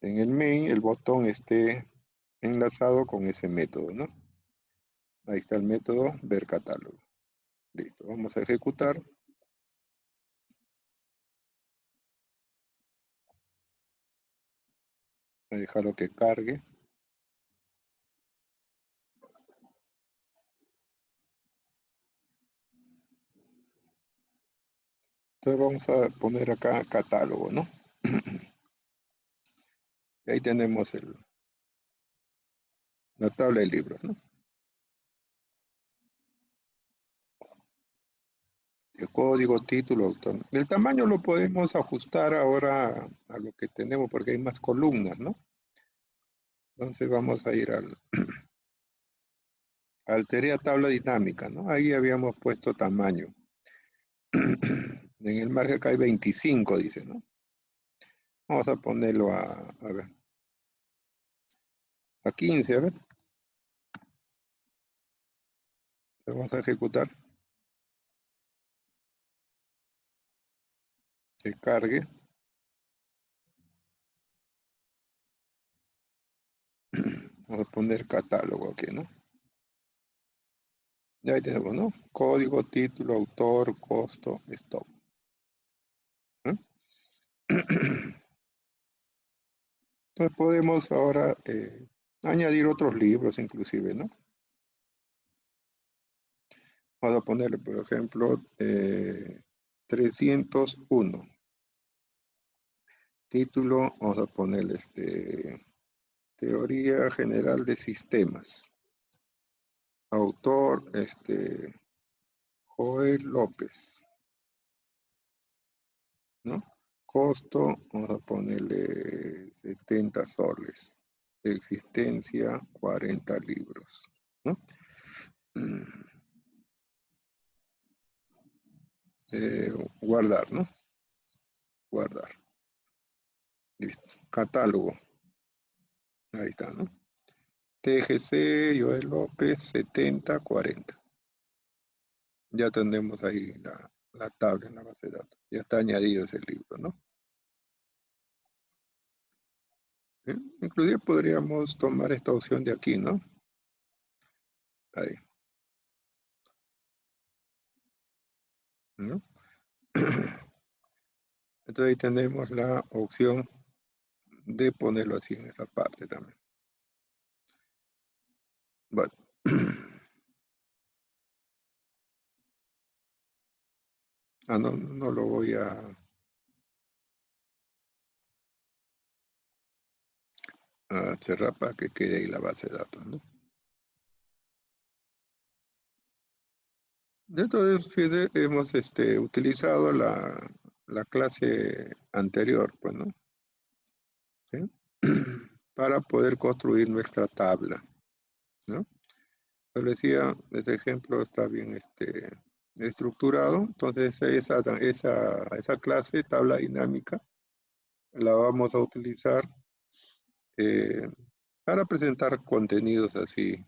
Speaker 1: en el main el botón esté enlazado con ese método, ¿no? Ahí está el método ver catálogo. Listo, vamos a ejecutar. Voy a dejarlo que cargue. Entonces vamos a poner acá catálogo, ¿no? Y ahí tenemos la tabla de libros, ¿no? El código, título, autor. El tamaño lo podemos ajustar ahora a lo que tenemos porque hay más columnas, ¿no? Entonces vamos a ir al alterar tabla dinámica, ¿no? Ahí habíamos puesto tamaño. En el margen acá hay 25, dice, ¿no? Vamos a ponerlo a ver, a 15, a ver. Vamos a ejecutar. Que cargue. Vamos a poner catálogo aquí, ¿no? Ya ahí tenemos, ¿no? Código, título, autor, costo, stop. ¿Eh? Entonces podemos ahora añadir otros libros inclusive, ¿no? Vamos a ponerle, por ejemplo, 301. Título, vamos a ponerle Teoría General de Sistemas. Autor, Joel López, ¿no? Costo, vamos a ponerle 70 soles. Existencia, 40 libros, ¿no? Guardar, ¿no? Guardar. Listo. Catálogo. Ahí está, ¿no? TGC, Joel López, 7040. Ya tenemos ahí la tabla en la base de datos. Ya está añadido ese libro, ¿no? Inclusive podríamos tomar esta opción de aquí, ¿no? Ahí. ¿No? Entonces ahí tenemos la opción de ponerlo así en esa parte también. Bueno. No lo voy a cerrar para que quede ahí la base de datos, ¿no? Entonces, fíjate, hemos utilizado la clase anterior, pues, ¿no? ¿Sí? Para poder construir nuestra tabla, ¿no? Yo le decía, ese ejemplo está bien estructurado, entonces esa clase, tabla dinámica, la vamos a utilizar eh, para presentar contenidos así,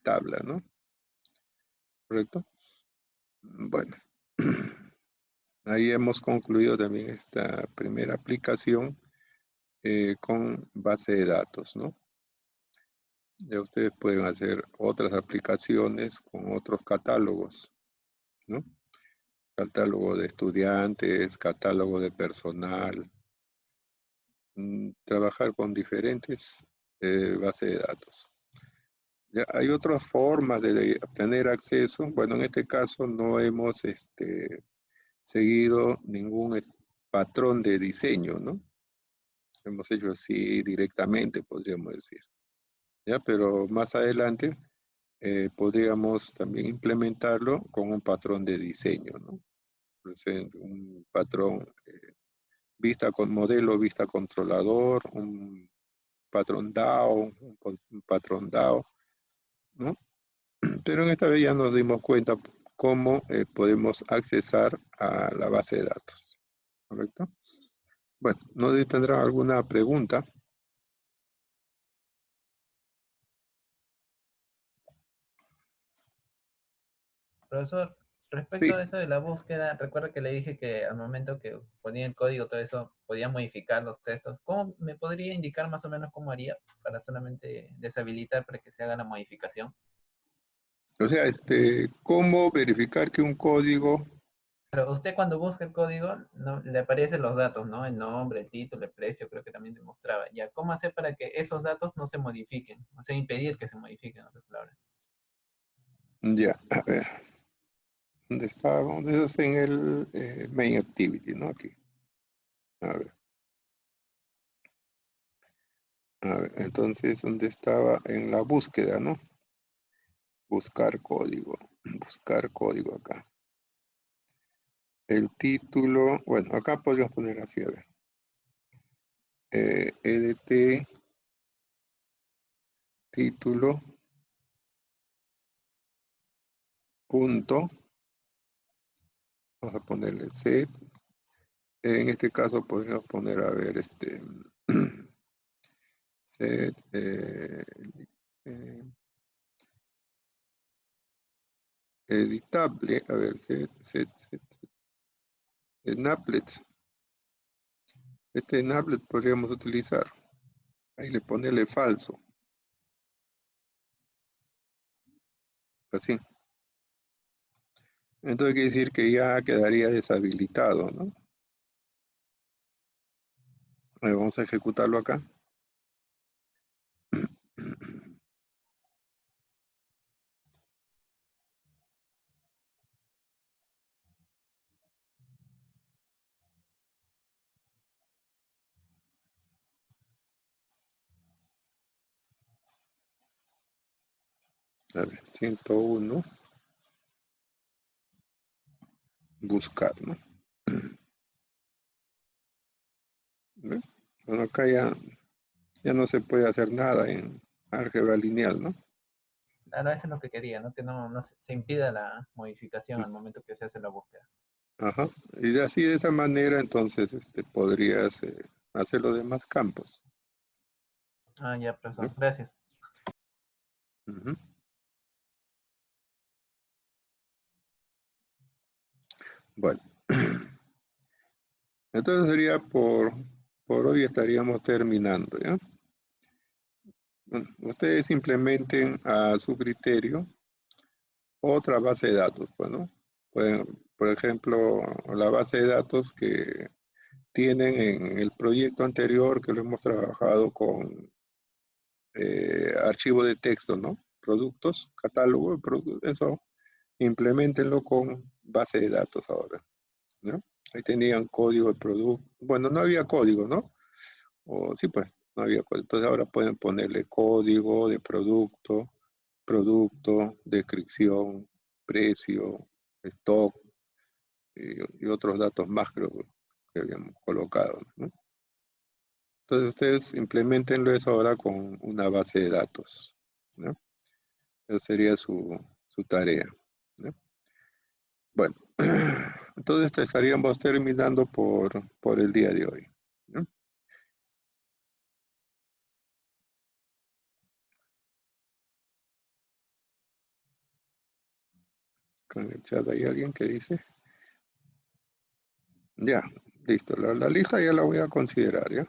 Speaker 1: tabla, ¿no? ¿correcto? Bueno, ahí hemos concluido también esta primera aplicación con base de datos, ¿no? Ya ustedes pueden hacer otras aplicaciones con otros catálogos, ¿no? Catálogo de estudiantes, catálogo de personal, trabajar con diferentes bases de datos. Ya hay otras formas de obtener acceso. Bueno, en este caso no hemos seguido ningún patrón de diseño, ¿no? Hemos hecho así directamente, podríamos decir. ¿Ya? Pero más adelante podríamos también implementarlo con un patrón de diseño, ¿no? Pues, un patrón vista con modelo, vista controlador, un patrón DAO, un patrón DAO, ¿no? Pero en esta vez ya nos dimos cuenta cómo podemos accesar a la base de datos, ¿correcto? Bueno, no sé si tendrán alguna pregunta.
Speaker 2: Profesor, respecto
Speaker 1: Sí,
Speaker 2: a eso de la búsqueda, recuerda que le dije que al momento que ponía el código, todo eso, podía modificar los textos. ¿Cómo me podría indicar más o menos cómo haría para solamente deshabilitar para que se haga la modificación?
Speaker 1: o sea, ¿cómo verificar que un código?
Speaker 2: Pero usted cuando busca el código, le aparecen los datos, ¿no? El nombre, el título, el precio, creo que también demostraba. Ya, ¿cómo hacer para que esos datos no se modifiquen? O sea, impedir que se modifiquen, en otras palabras.
Speaker 1: Ya, a ver, ¿dónde estábamos? Eso es en el main activity, ¿no? Aquí. A ver, entonces, ¿dónde estaba? En la búsqueda, ¿no? Buscar código acá. El título, bueno, acá podríamos poner así, a ver. EDT, título, punto, vamos a ponerle set. En este caso podríamos poner, a ver, set, eh, editable, a ver, set, applet. Este applet podríamos utilizar. Ahí le ponerle falso, así. Entonces quiere decir que ya quedaría deshabilitado, ¿no? Vamos a ejecutarlo acá. A ver, 101, buscar, ¿no? ¿Ve? Bueno, acá ya no se puede hacer nada en álgebra lineal, ¿no?
Speaker 2: Claro, eso es lo que quería, ¿no? Que no se impida la modificación al momento que se hace la búsqueda.
Speaker 1: Ajá. Y así de esa manera, entonces, podrías hacer los demás campos,
Speaker 2: Ah, ya,
Speaker 1: ¿no?
Speaker 2: profesor. Gracias.
Speaker 1: Ujú. Bueno, entonces sería por hoy estaríamos terminando, ¿ya? Bueno, ustedes implementen a su criterio otra base de datos, pues, ¿no? Pueden, por ejemplo, la base de datos que tienen en el proyecto anterior que lo hemos trabajado con archivo de texto, ¿no? Productos, catálogo, eso, implementenlo con base de datos ahora, ¿no? Ahí tenían código de producto. Bueno, no había código, ¿no? O sí, pues, no había código. Entonces ahora pueden ponerle código de producto, descripción, precio, stock y otros datos más creo que habíamos colocado, ¿no? Entonces ustedes implementenlo eso ahora con una base de datos, ¿no? Esa sería su tarea, ¿no? Bueno, entonces estaríamos terminando por el día de hoy, ¿no? Acá en el chat hay alguien que dice. Ya, listo. La lista ya la voy a considerar, ¿ya?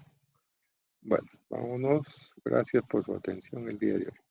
Speaker 1: Bueno, vámonos. Gracias por su atención el día de hoy.